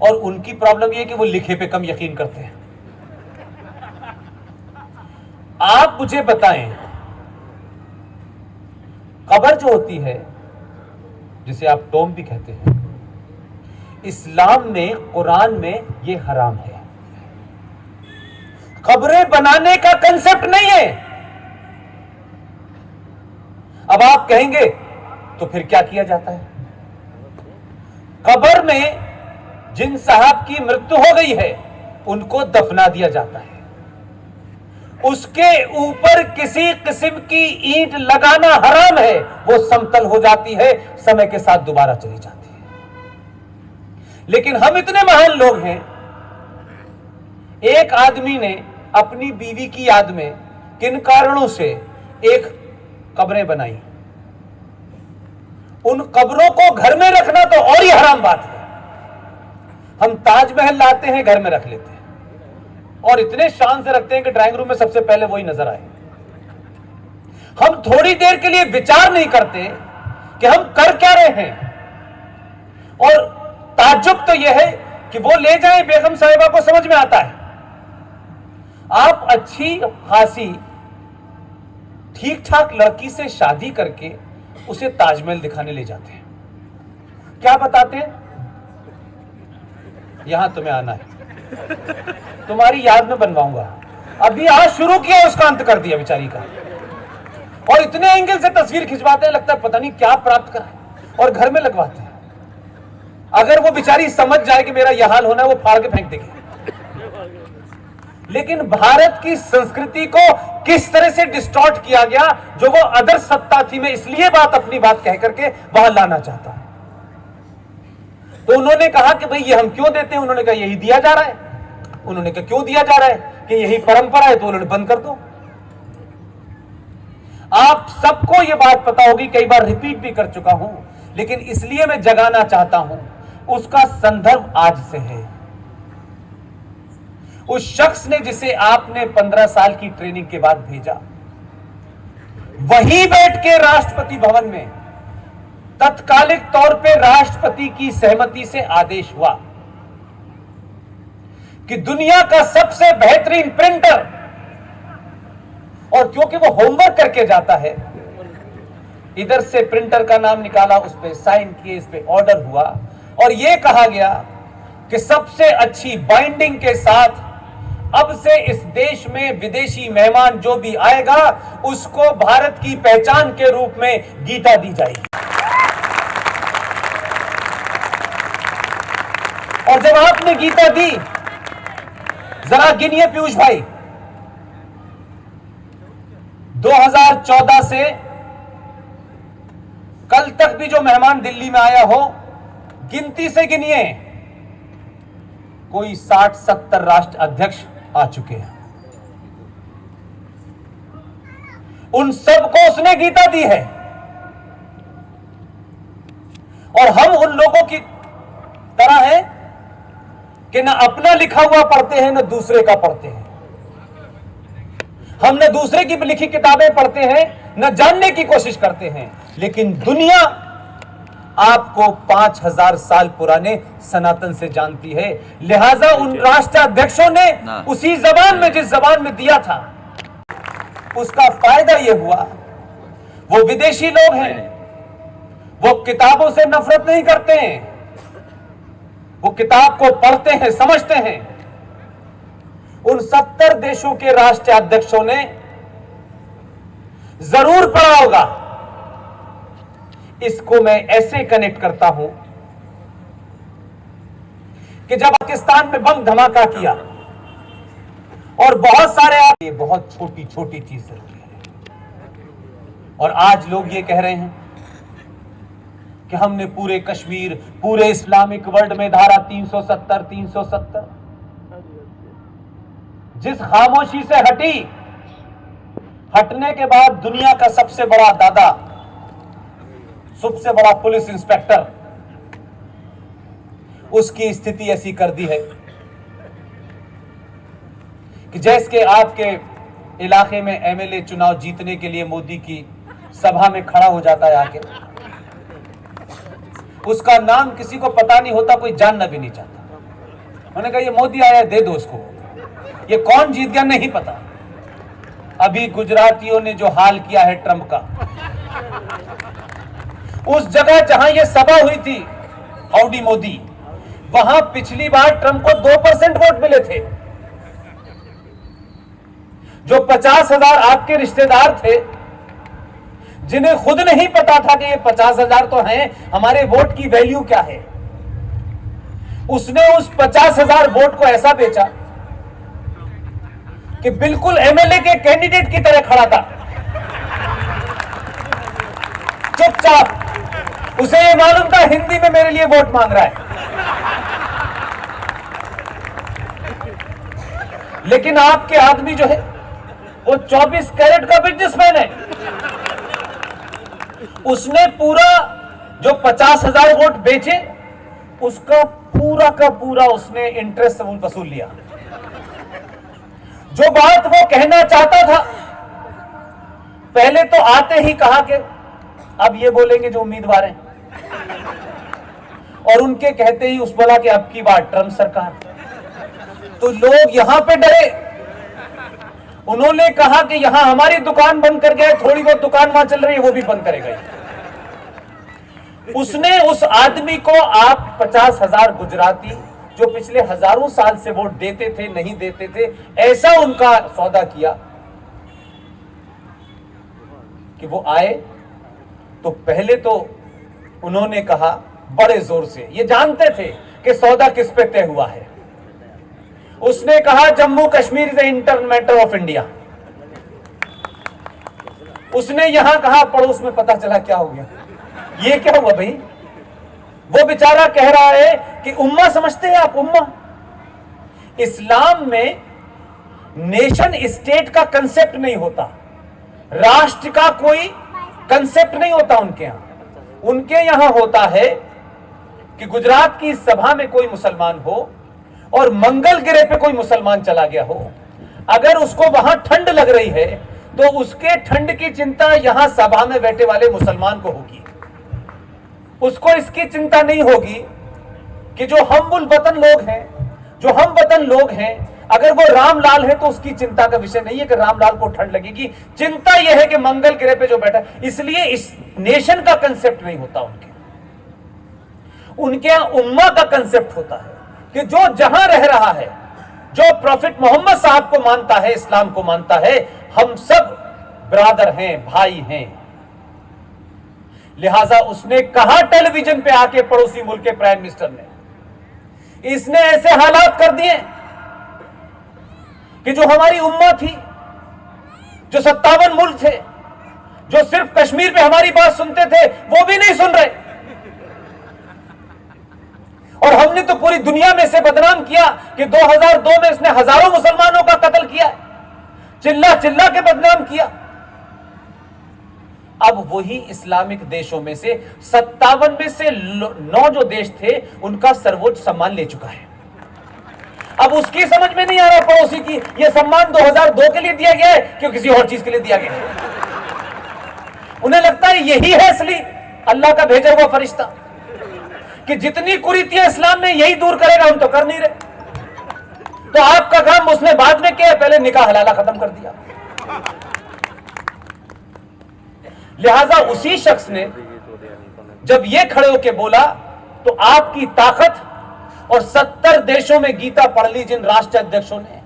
[SPEAKER 1] और उनकी प्रॉब्लम यह है कि वो लिखे पे कम यकीन करते हैं। आप मुझे बताएं, कब्र जो होती है, जिसे आप टोम भी कहते हैं, इस्लाम में, कुरान में ये हराम है। कब्रें बनाने का कंसेप्ट नहीं है। अब आप कहेंगे तो फिर क्या किया जाता है? कब्र में जिन साहब की मृत्यु हो गई है उनको दफना दिया जाता है। उसके ऊपर किसी किस्म की ईंट लगाना हराम है। वो समतल हो जाती है, समय के साथ दोबारा चली जाती है। लेकिन हम इतने महान लोग हैं, एक आदमी ने अपनी बीवी की याद में किन कारणों से एक कब्रें बनाई। उन कब्रों को घर में रखना तो और ही हराम बात है। हम ताजमहल लाते हैं, घर में रख लेते हैं और इतने शान से रखते हैं कि ड्राइंग रूम में सबसे पहले वही नजर आए। हम थोड़ी देर के लिए विचार नहीं करते कि हम कर क्या रहे हैं। और ताज्जुब तो यह है कि वो ले जाए बेगम साहिबा को समझ में आता है। आप अच्छी खासी ठीक ठाक लड़की से शादी करके उसे ताजमहल दिखाने ले जाते हैं। क्या बताते हैं? यहां तुम्हें आना है, तुम्हारी याद में बनवाऊंगा। अभी आज शुरू किया, उसका अंत कर दिया बेचारी का। और इतने एंगल से तस्वीर खिंचवाते हैं, लगता है पता नहीं क्या प्राप्त करा है, और घर में लगवाते हैं। अगर वो बेचारी समझ जाए कि मेरा यह हाल होना है, वो फाड़ के फेंक देगी। लेकिन भारत की संस्कृति को किस तरह से डिस्टॉर्ट किया गया, जो वो अदर सत्ता थी। मैं इसलिए अपनी बात कह करके वहां लाना चाहता हूं। तो उन्होंने कहा कि भाई ये हम क्यों देते हैं? उन्होंने कहा यही दिया जा रहा है। उन्होंने कहा क्यों दिया जा रहा है? कि यही परंपरा है। तो उन्होंने बंद कर दो। आप सबको यह बात पता होगी, कई बार रिपीट भी कर चुका हूं, लेकिन इसलिए मैं जगाना चाहता हूं। उसका संदर्भ आज से है। उस शख्स ने जिसे आपने 15 साल की ट्रेनिंग के बाद भेजा, वहीं बैठ के राष्ट्रपति भवन में तत्कालिक तौर पे राष्ट्रपति की सहमति से आदेश हुआ कि दुनिया का सबसे बेहतरीन प्रिंटर, और क्योंकि वो होमवर्क करके जाता है, इधर से प्रिंटर का नाम निकाला, उस पर साइन किए, इस पे ऑर्डर हुआ और यह कहा गया कि सबसे अच्छी बाइंडिंग के साथ अब से इस देश में विदेशी मेहमान जो भी आएगा उसको भारत की पहचान के रूप में गीता दी जाएगी। और जब आपने गीता दी, जरा गिनिए पीयूष भाई, 2014 से कल तक भी जो मेहमान दिल्ली में आया हो, गिनती से गिनिए, कोई 60-70 राष्ट्र अध्यक्ष आ चुके हैं। उन सबको उसने गीता दी है और हम उन लोगों की तरह हैं कि न अपना लिखा हुआ पढ़ते हैं न दूसरे का पढ़ते हैं। हम न दूसरे की लिखी किताबें पढ़ते हैं न जानने की कोशिश करते हैं, लेकिन दुनिया आपको 5000 साल पुराने सनातन से जानती है। लिहाजा उन राष्ट्राध्यक्षों ने उसी जबान में, जिस जबान में दिया था, उसका फायदा यह हुआ, वो विदेशी लोग हैं, वो किताबों से नफरत नहीं करते हैं, वो किताब को पढ़ते हैं, समझते हैं। उन 70 देशों के राष्ट्राध्यक्षों ने जरूर पढ़ा होगा। इसको मैं ऐसे कनेक्ट करता हूं कि जब पाकिस्तान में बम धमाका किया और बहुत सारे, ये बहुत छोटी छोटी चीज होती है, और आज लोग ये कह रहे हैं कि हमने पूरे कश्मीर, पूरे इस्लामिक वर्ल्ड में धारा 370 जिस खामोशी से हटने के बाद दुनिया का सबसे बड़ा दादा, सबसे बड़ा पुलिस इंस्पेक्टर, उसकी स्थिति ऐसी कर दी है कि जैसे कि आपके इलाके में एमएलए चुनाव जीतने के लिए मोदी की सभा में खड़ा हो जाता है आके, उसका नाम किसी को पता नहीं होता, कोई जानना भी नहीं चाहता। मैंने कहा ये मोदी आया, दे दो उसको, ये कौन जीत गया नहीं पता। अभी गुजरातियों ने जो हाल किया है ट्रंप का, उस जगह जहां ये सभा हुई थी हाउडी मोदी, वहां पिछली बार ट्रंप को 2% वोट मिले थे। जो 50,000 आपके रिश्तेदार थे, जिन्हें खुद नहीं पता था कि ये 50,000 तो हैं, हमारे वोट की वैल्यू क्या है, उसने उस 50,000 वोट को ऐसा बेचा कि बिल्कुल एमएलए के कैंडिडेट की तरह खड़ा था, चुपचाप। उसे ये मालूम था हिंदी में मेरे लिए वोट मांग रहा है, लेकिन आपके आदमी जो है वो 24 कैरेट का बिजनेसमैन है। उसने पूरा जो 50,000 वोट बेचे, उसका पूरा का पूरा उसने इंटरेस्ट वसूल लिया। जो बात वो कहना चाहता था, पहले तो आते ही कहा कि अब ये बोलेंगे जो उम्मीदवार हैं, और उनके कहते ही उस बोला कि अब की बार ट्रंप सरकार। तो लोग यहां पे डरे। उन्होंने कहा कि यहां हमारी दुकान बंद कर गए, थोड़ी बहुत दुकान वहां चल रही है वो भी बंद करेगा। उसने उस आदमी को, आप 50,000 गुजराती जो पिछले हजारों साल से वोट देते थे, नहीं देते थे, ऐसा उनका सौदा किया कि वो आए। तो पहले तो उन्होंने कहा बड़े जोर से, ये जानते थे कि सौदा किस पे तय हुआ है। उसने कहा Jammu Kashmir is internal matter of India. उसने यहां कहा, पड़ोस में पता चला क्या हो गया, ये क्या हुआ भाई। वो बेचारा कह रहा है कि उम्मा समझते हैं आप, उम्मा इस्लाम में नेशन स्टेट का कंसेप्ट नहीं होता, राष्ट्र का कोई कंसेप्ट नहीं होता उनके यहां। उनके यहां होता है कि गुजरात की सभा में कोई मुसलमान हो और मंगल गिरे पे कोई मुसलमान चला गया हो, अगर उसको वहां ठंड लग रही है तो उसके ठंड की चिंता यहां सभा में बैठे वाले मुसलमान को होगी। उसको इसकी चिंता नहीं होगी कि जो हम वतन लोग हैं, अगर वो रामलाल है तो उसकी चिंता का विषय नहीं है कि रामलाल को ठंड लगेगी। चिंता यह है कि मंगल ग्रह पे जो बैठा, इसलिए इस नेशन का कंसेप्ट नहीं होता उनके यहां उम्मा का कंसेप्ट होता है कि जो जहां रह रहा है, जो प्रॉफिट मोहम्मद साहब को मानता है, इस्लाम को मानता है, हम सब ब्रादर हैं, भाई हैं। लिहाजा उसने कहा टेलीविजन पे आके पड़ोसी मुल्क के प्राइम मिनिस्टर ने, इसने ऐसे हालात कर दिए कि जो हमारी उम्मा थी, जो 57 मुल्क थे, जो सिर्फ कश्मीर कश्मीर पे हमारी बात सुनते थे वो भी नहीं सुन रहे। और हमने तो पूरी दुनिया में से बदनाम किया कि 2002 में इसने हजारों मुसलमानों का कत्ल किया, चिल्ला चिल्ला के बदनाम किया। अब वही इस्लामिक देशों में से 57 में से 9 जो देश थे उनका सर्वोच्च सम्मान ले चुका है। अब उसकी समझ में नहीं आ रहा पड़ोसी की यह सम्मान 2002 के लिए दिया गया है कि किसी और चीज के लिए दिया गया है। उन्हें लगता है यही है असली अल्लाह का भेजा हुआ फरिश्ता कि जितनी कुरीतियां इस्लाम में यही दूर करेगा, हम तो कर नहीं रहे। तो आपका काम उसने बाद में किया, पहले निकाह हलाला खत्म कर दिया। लिहाजा उसी शख्स ने जब यह खड़े होकर बोला तो आपकी ताकत और 70 देशों में गीता पढ़ ली जिन राष्ट्र अध्यक्षों ने,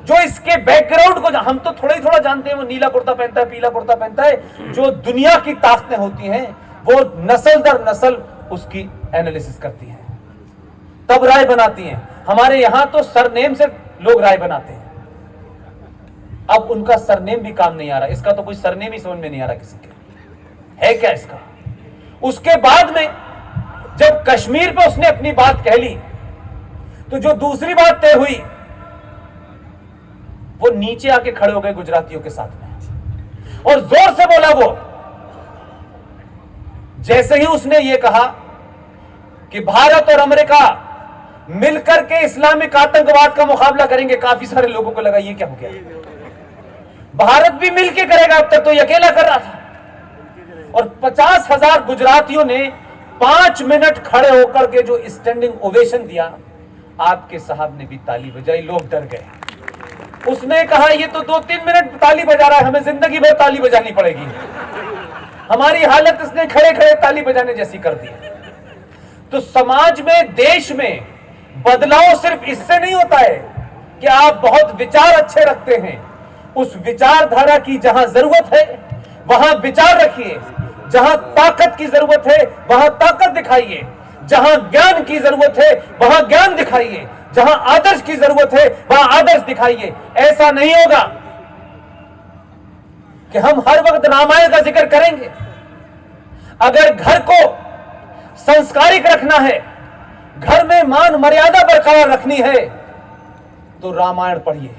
[SPEAKER 1] जो इसके बैकग्राउंड को हम तो थोड़ा ही थोड़ा जानते हैं, वो नीला कुर्ता पहनता है, पीला कुर्ता पहनता है, जो दुनिया की ताकतें होती हैं वो नस्ल दर नस्ल उसकी एनालिसिस करती हैं, तब राय बनाती हैं। हमारे यहां तो सरनेम से लोग राय बनाते हैं। अब उनका सरनेम भी काम नहीं आ रहा, इसका तो कोई सरनेम ही समझ में नहीं आ रहा किसी के, है क्या इसका। उसके बाद में जब कश्मीर पे उसने अपनी बात कह ली तो जो दूसरी बात तय हुई वो नीचे आके खड़े हो गए गुजरातियों के साथ में और जोर से बोला। वो जैसे ही उसने ये कहा कि भारत और अमेरिका मिलकर के इस्लामिक आतंकवाद का मुकाबला करेंगे, काफी सारे लोगों को लगा ये क्या हो गया, भारत भी मिलकर करेगा। अब तक तो ये अकेला कर रहा था। और 50,000 गुजरातियों ने 5 मिनट खड़े होकर के जो स्टैंडिंग ओवेशन दिया, आपके साहब ने भी ताली बजाई, लोग डर गए। उसने कहा ये तो 2-3 मिनट ताली बजा रहा है, हमें जिंदगी भर ताली बजानी पड़ेगी। हमारी हालत इसने खड़े खड़े ताली बजाने जैसी कर दी। तो समाज में, देश में बदलाव सिर्फ इससे नहीं होता है कि आप बहुत विचार अच्छे रखते हैं, उस विचारधारा की जहां जरूरत है वहां विचार रखिए, जहां ताकत की जरूरत है वहां ताकत दिखाइए, जहां ज्ञान की जरूरत है वहां ज्ञान दिखाइए, जहां आदर्श की जरूरत है वहां आदर्श दिखाइए। ऐसा नहीं होगा कि हम हर वक्त रामायण का जिक्र करेंगे। अगर घर को संस्कारिक रखना है, घर में मान मर्यादा बरकरार रखनी है तो रामायण पढ़िए,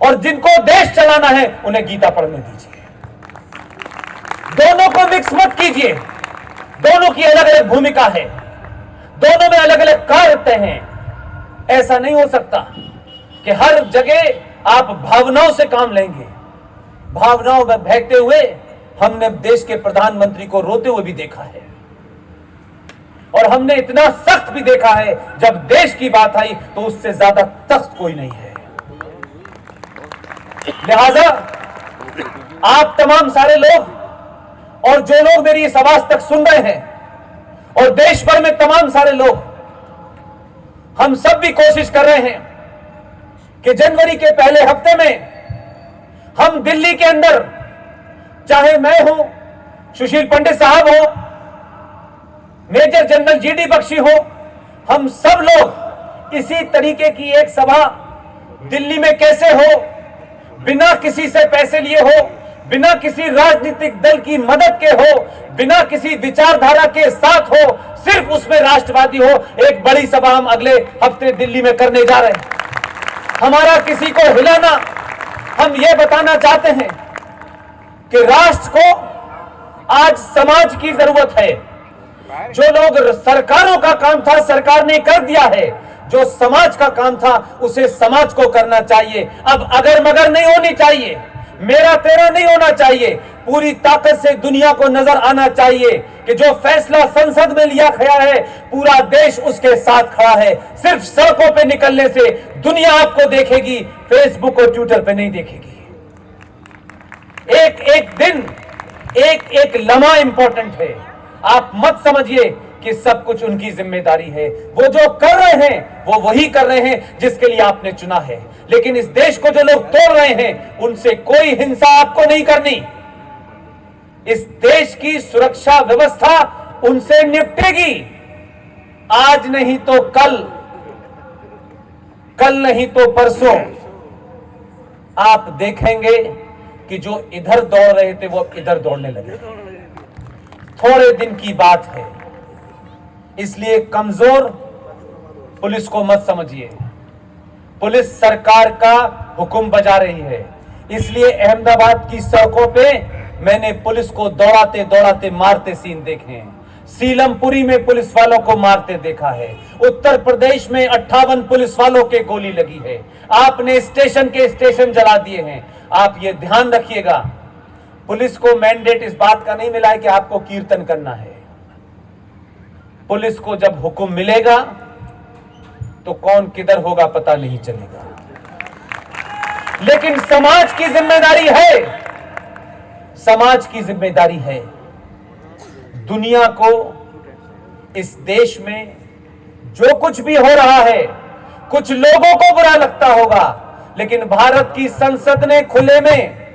[SPEAKER 1] और जिनको देश चलाना है उन्हें गीता पढ़ने दीजिए। दोनों को मिक्स मत कीजिए, दोनों की अलग अलग भूमिका है, दोनों में अलग अलग कार्य हैं। ऐसा नहीं हो सकता कि हर जगह आप भावनाओं से काम लेंगे। भावनाओं में बहते हुए हमने देश के प्रधानमंत्री को रोते हुए भी देखा है, और हमने इतना सख्त भी देखा है। जब देश की बात आई तो उससे ज्यादा सख्त कोई नहीं है। लिहाजा आप तमाम सारे लोग और जो लोग मेरी इस आवाज तक सुन रहे हैं, और देश भर में तमाम सारे लोग, हम सब भी कोशिश कर रहे हैं कि जनवरी के पहले हफ्ते में हम दिल्ली के अंदर, चाहे मैं हूं, सुशील पंडित साहब हो, मेजर जनरल जीडी बख्शी हो, हम सब लोग इसी तरीके की एक सभा दिल्ली में कैसे हो, बिना किसी से पैसे लिए हो, बिना किसी राजनीतिक दल की मदद के हो, बिना किसी विचारधारा के साथ हो, सिर्फ उसमें राष्ट्रवादी हो, एक बड़ी सभा हम अगले हफ्ते दिल्ली में करने जा रहे हैं। हमारा किसी को हिलाना, हम यह बताना चाहते हैं कि राष्ट्र को आज समाज की जरूरत है। जो लोग सरकारों का काम था सरकार ने कर दिया है, जो समाज का काम था उसे समाज को करना चाहिए। अब अगर मगर नहीं होनी चाहिए, मेरा तेरा नहीं होना चाहिए, पूरी ताकत से दुनिया को नजर आना चाहिए कि जो फैसला संसद में लिया गया है पूरा देश उसके साथ खड़ा है। सिर्फ सड़कों पे निकलने से दुनिया आपको देखेगी, फेसबुक और ट्विटर पे नहीं देखेगी। एक एक दिन, एक एक लम्हा इंपॉर्टेंट है। आप मत समझिए कि सब कुछ उनकी जिम्मेदारी है। वो जो कर रहे हैं वो वही कर रहे हैं जिसके लिए आपने चुना है। लेकिन इस देश को जो लोग तोड़ रहे हैं उनसे कोई हिंसा आपको नहीं करनी। इस देश की सुरक्षा व्यवस्था उनसे निपटेगी, आज नहीं तो कल, कल नहीं तो परसों। आप देखेंगे कि जो इधर दौड़ रहे थे वो इधर दौड़ने लगे। थोड़े दिन की बात है, इसलिए कमजोर पुलिस को मत समझिए। पुलिस सरकार का हुक्म बजा रही है, इसलिए अहमदाबाद की सड़कों पे मैंने पुलिस को दौड़ाते दौड़ाते मारते सीन देखे हैं। सीलमपुरी में पुलिस वालों को मारते देखा है। उत्तर प्रदेश में 58 पुलिस वालों के गोली लगी है। आपने स्टेशन के स्टेशन जला दिए हैं। आप ये ध्यान रखिएगा, पुलिस को मैंडेट इस बात का नहीं मिला है कि आपको कीर्तन करना है। पुलिस को जब हुक्म मिलेगा तो कौन किधर होगा पता नहीं चलेगा। लेकिन समाज की जिम्मेदारी है, समाज की जिम्मेदारी है। दुनिया को, इस देश में जो कुछ भी हो रहा है, कुछ लोगों को बुरा लगता होगा, लेकिन भारत की संसद ने खुले में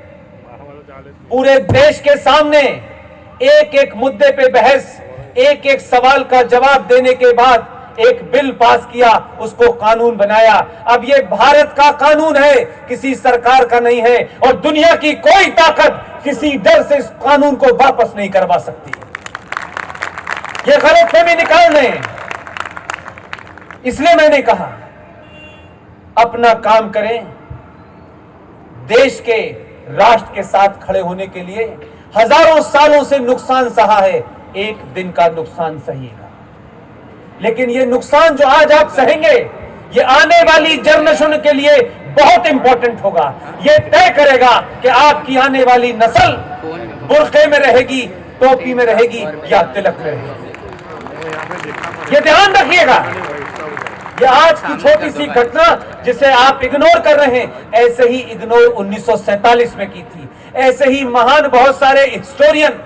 [SPEAKER 1] पूरे देश के सामने एक एक मुद्दे पे बहस, एक एक सवाल का जवाब देने के बाद एक बिल पास किया, उसको कानून बनाया। अब ये भारत का कानून है, किसी सरकार का नहीं है, और दुनिया की कोई ताकत किसी डर से इस कानून को वापस नहीं करवा सकती। ये गलतफहमी निकाल दें। इसलिए मैंने कहा अपना काम करें। देश के, राष्ट्र के साथ खड़े होने के लिए हजारों सालों से नुकसान सहा है, एक दिन का नुकसान सहिएगा। लेकिन ये नुकसान जो आज आप सहेंगे, ये आने वाली जनरेशन के लिए बहुत इंपॉर्टेंट होगा। ये तय करेगा कि आपकी आने वाली नस्ल बुर्के में रहेगी, टोपी में रहेगी या तिलक में रहेगी। ये ध्यान रखिएगा। ये आज की छोटी सी घटना जिसे आप इग्नोर कर रहे हैं, ऐसे ही इग्नोर 1947 में की थी। ऐसे ही महान बहुत सारे हिस्टोरियन,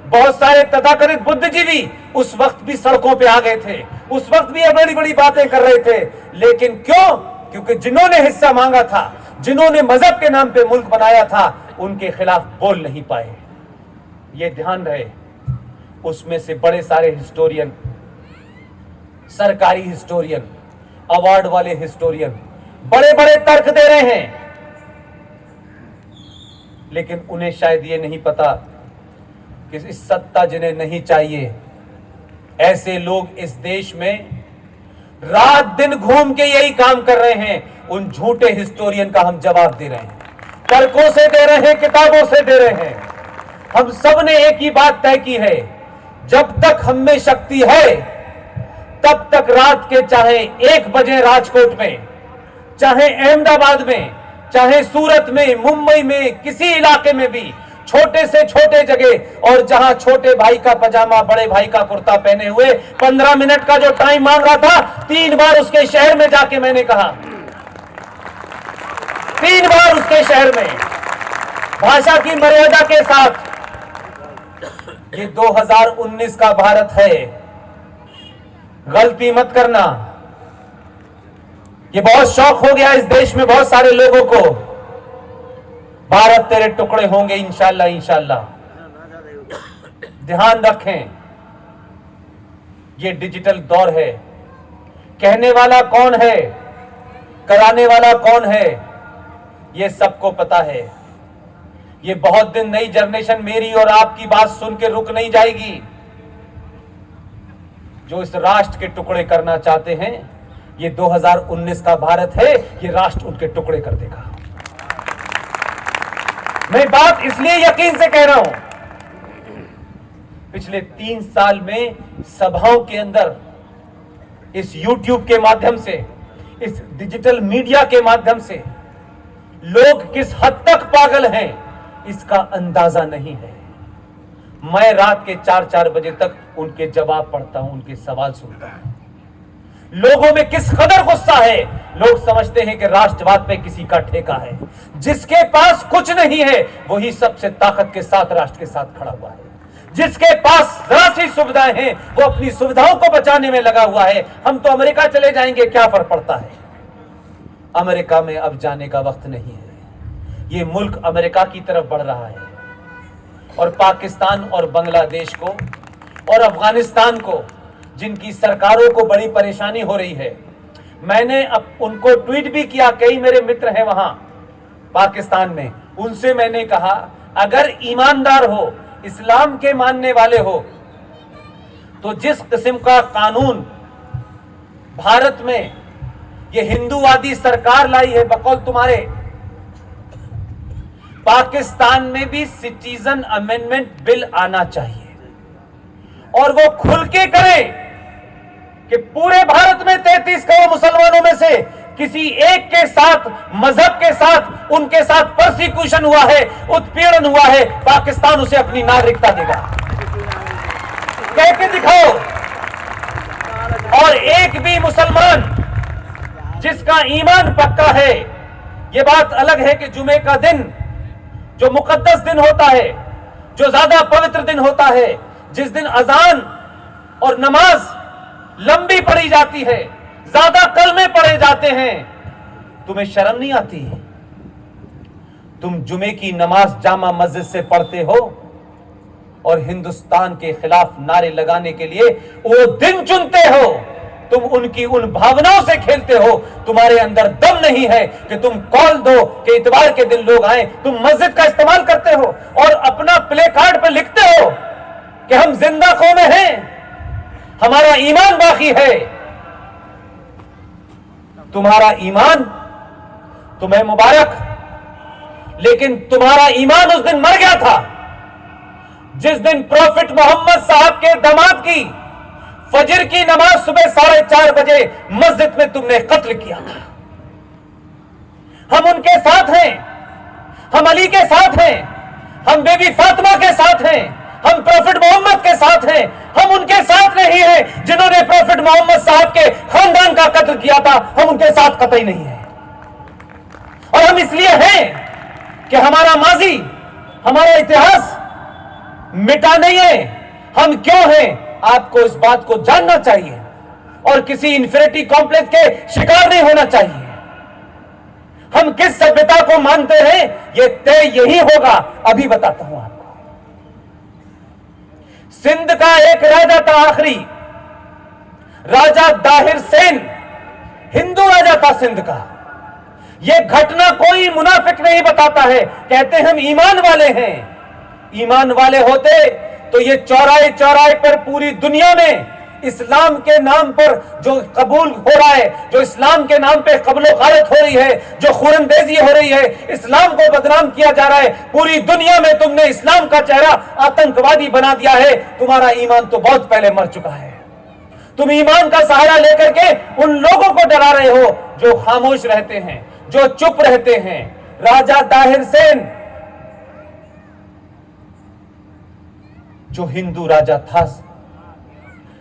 [SPEAKER 1] बहुत सारे तथाकथित बुद्धिजीवी उस वक्त भी सड़कों पे आ गए थे, उस वक्त भी ये बड़ी बड़ी बातें कर रहे थे। लेकिन क्यों? क्योंकि जिन्होंने हिस्सा मांगा था, जिन्होंने मजहब के नाम पे मुल्क बनाया था, उनके खिलाफ बोल नहीं पाए। ये ध्यान रहे। उसमें से बड़े सारे हिस्टोरियन, सरकारी हिस्टोरियन, अवार्ड वाले हिस्टोरियन बड़े बड़े तर्क दे रहे हैं, लेकिन उन्हें शायद ये नहीं पता कि इस सत्ता जिन्हें नहीं चाहिए, ऐसे लोग इस देश में रात दिन घूम के यही काम कर रहे हैं। उन झूठे हिस्टोरियन का हम जवाब दे रहे हैं, तर्कों से दे रहे हैं, किताबों से दे रहे हैं। हम सब ने एक ही बात तय की है, जब तक हम में शक्ति है तब तक रात के चाहे 1 बजे राजकोट में, चाहे अहमदाबाद में, चाहे सूरत में, मुंबई में, किसी इलाके में भी, छोटे से छोटे जगह, और जहां छोटे भाई का पजामा बड़े भाई का कुर्ता पहने हुए 15 मिनट का जो टाइम मांग रहा था, 3 बार उसके शहर में जाके मैंने कहा, 3 बार उसके शहर में भाषा की मर्यादा के साथ। ये 2019 का भारत है, गलती मत करना। ये बहुत शौक हो गया इस देश में बहुत सारे लोगों को, भारत तेरे टुकड़े होंगे इंशाल्लाह इंशाल्लाह। ध्यान रखें, ये डिजिटल दौर है। कहने वाला कौन है, कराने वाला कौन है, ये सबको पता है। ये बहुत दिन नई जनरेशन मेरी और आपकी बात सुन के रुक नहीं जाएगी। जो इस राष्ट्र के टुकड़े करना चाहते हैं, ये 2019 का भारत है, ये राष्ट्र उनके टुकड़े कर देगा। मैं बात इसलिए यकीन से कह रहा हूं, पिछले 3 साल में सभाओं के अंदर, इस YouTube के माध्यम से, इस डिजिटल मीडिया के माध्यम से लोग किस हद तक पागल हैं इसका अंदाजा नहीं है। मैं रात के 4-4 बजे तक उनके जवाब पढ़ता हूं, उनके सवाल सुनता हूं। लोगों में किस कदर गुस्सा है। लोग समझते हैं कि राष्ट्रवाद पे किसी का ठेका है। जिसके पास कुछ नहीं है वही सबसे ताकत के साथ राष्ट्र के साथ खड़ा हुआ है। जिसके पास जरा सी सुविधाएं हैं वो अपनी सुविधाओं को बचाने में लगा हुआ है। हम तो अमेरिका चले जाएंगे, क्या फर्क पड़ता है। अमेरिका में अब जाने का वक्त नहीं है। ये मुल्क अमेरिका की तरफ बढ़ रहा है, और पाकिस्तान और बांग्लादेश को और अफगानिस्तान को, जिनकी सरकारों को बड़ी परेशानी हो रही है, मैंने अब उनको ट्वीट भी किया। कई मेरे मित्र हैं वहां पाकिस्तान में, उनसे मैंने कहा, अगर ईमानदार हो, इस्लाम के मानने वाले हो, तो जिस किस्म का कानून भारत में ये हिंदूवादी सरकार लाई है, बकौल तुम्हारे, पाकिस्तान में भी सिटीजन अमेंडमेंट बिल आना चाहिए और वो खुल के करे कि पूरे भारत में 33 करोड़ मुसलमानों में से किसी एक के साथ, मजहब के साथ, उनके साथ परसिक्यूशन हुआ है, उत्पीड़न हुआ है, पाकिस्तान उसे अपनी नागरिकता देगा। कह के दिखाओ। और एक भी मुसलमान जिसका ईमान पक्का है, यह बात अलग है कि जुमे का दिन जो मुकद्दस दिन होता है, जो ज्यादा पवित्र दिन होता है, जिस दिन अजान और नमाज लंबी पढ़ी जाती है, ज्यादा कलमे पढ़े जाते हैं, तुम्हें शर्म नहीं आती? तुम जुमे की नमाज जामा मस्जिद से पढ़ते हो और हिंदुस्तान के खिलाफ नारे लगाने के लिए वो दिन चुनते हो। तुम उनकी उन भावनाओं से खेलते हो। तुम्हारे अंदर दम नहीं है कि तुम कॉल दो कि इतवार के दिन लोग आए। तुम मस्जिद का इस्तेमाल करते हो और अपना प्ले कार्ड पे लिखते हो कि हम जिंदा कौम हैं, हमारा ईमान बाकी है। तुम्हारा ईमान तुम्हें मुबारक, लेकिन तुम्हारा ईमान उस दिन मर गया था जिस दिन प्रॉफिट मोहम्मद साहब के दामाद की फजर की नमाज सुबह 4:30 बजे मस्जिद में तुमने कत्ल किया था। हम उनके साथ हैं, हम अली के साथ हैं, हम बेबी फातिमा के साथ हैं, हम प्रॉफिट मोहम्मद के साथ हैं। हम उनके साथ नहीं हैं जिन्होंने प्रॉफिट मोहम्मद साहब के खानदान का कत्ल किया था। हम उनके साथ कतई नहीं है। और हम इसलिए हैं कि हमारा माजी, हमारा इतिहास मिटा नहीं है। हम क्यों हैं, आपको इस बात को जानना चाहिए और किसी इंफिनिटी कॉम्प्लेक्स के शिकार नहीं होना चाहिए। हम किस सभ्यता को मानते हैं, यह तय यही होगा। अभी बताता हूं आपको। सिंध का एक राजा था, आखिरी राजा दाहिर सेन, हिंदू राजा था सिंध का। यह घटना कोई मुनाफिक नहीं बताता है। कहते हम ईमान वाले हैं। ईमान वाले होते तो ये चौराहे चौराहे पर पूरी दुनिया में इस्लाम के नाम पर जो कबूल हो रहा है, जो इस्लाम के नाम पे कब्लो गारत हो रही है, जो खूनंदेजी हो रही है, इस्लाम को बदनाम किया जा रहा है, पूरी दुनिया में तुमने इस्लाम का चेहरा आतंकवादी बना दिया है। तुम्हारा ईमान तो बहुत पहले मर चुका है। तुम ईमान का सहारा लेकर के उन लोगों को डरा रहे हो जो खामोश रहते हैं, जो चुप रहते हैं। राजा दाहिर सेन जो हिंदू राजा था,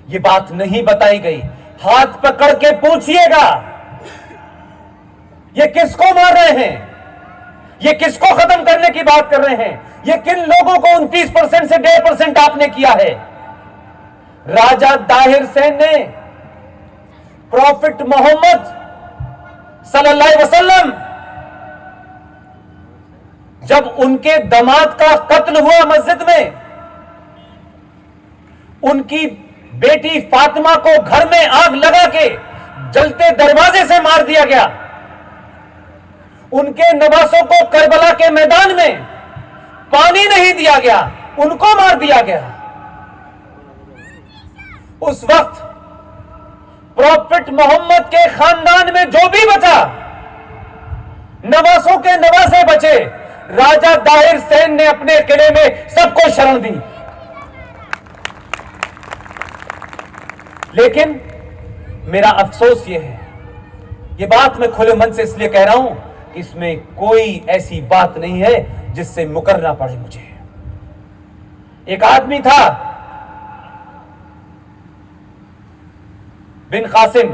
[SPEAKER 1] ये बात नहीं बताई गई। हाथ पकड़ के पूछिएगा, ये किसको मार रहे हैं, ये किसको खत्म करने की बात कर रहे हैं, ये किन लोगों को 29% से 1.5% आपने किया है? राजा दाहिर सेन ने प्रॉफिट मोहम्मद सल्लल्लाहु अलैहि वसल्लम जब उनके दामाद का कत्ल हुआ मस्जिद में, उनकी बेटी फातिमा को घर में आग लगा के जलते दरवाजे से मार दिया गया। उनके नवासों को करबला के मैदान में पानी नहीं दिया गया, उनको मार दिया गया। उस वक्त प्रॉफिट मोहम्मद के खानदान में जो भी बचा, नवासों के नवासे बचे, राजा दाहिर सेन ने अपने किले में सबको शरण दी। लेकिन मेरा अफसोस यह है, यह बात मैं खुले मन से इसलिए कह रहा हूं कि इसमें कोई ऐसी बात नहीं है जिससे मुकरना पड़े मुझे। एक आदमी था बिन कासिम।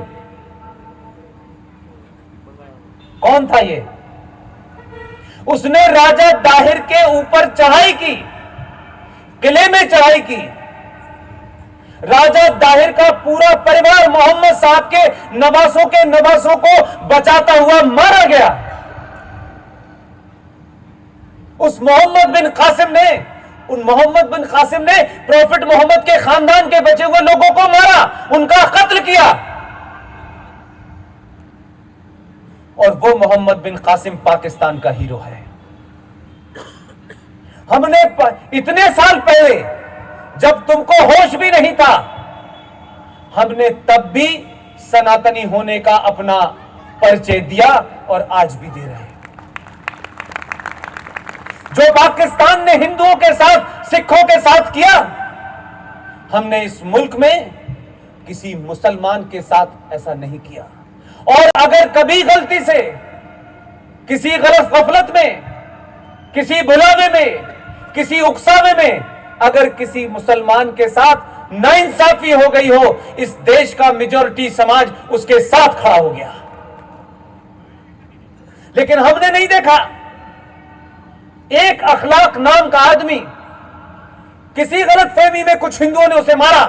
[SPEAKER 1] कौन था ये? उसने राजा दाहिर के ऊपर चढ़ाई की, किले में चढ़ाई की। राजा दाहिर का पूरा परिवार मोहम्मद साहब के नवासों को बचाता हुआ मारा गया। उस मोहम्मद बिन कासिम ने प्रॉफिट मोहम्मद के खानदान के बचे हुए लोगों को मारा, उनका कत्ल किया। और वो मोहम्मद बिन कासिम पाकिस्तान का हीरो है। हमने इतने साल पहले जब तुमको होश भी नहीं था, हमने तब भी सनातनी होने का अपना परिचय दिया और आज भी दे रहे हैं। जो पाकिस्तान ने हिंदुओं के साथ, सिखों के साथ किया, हमने इस मुल्क में किसी मुसलमान के साथ ऐसा नहीं किया। और अगर कभी गलती से किसी गलत गफलत में, किसी बुलावे में, किसी उकसावे में अगर किसी मुसलमान के साथ नाइंसाफी हो गई हो, इस देश का मेजॉरिटी समाज उसके साथ खड़ा हो गया। लेकिन हमने नहीं देखा एक अखलाक नाम का आदमी, किसी गलतफहमी में कुछ हिंदुओं ने उसे मारा,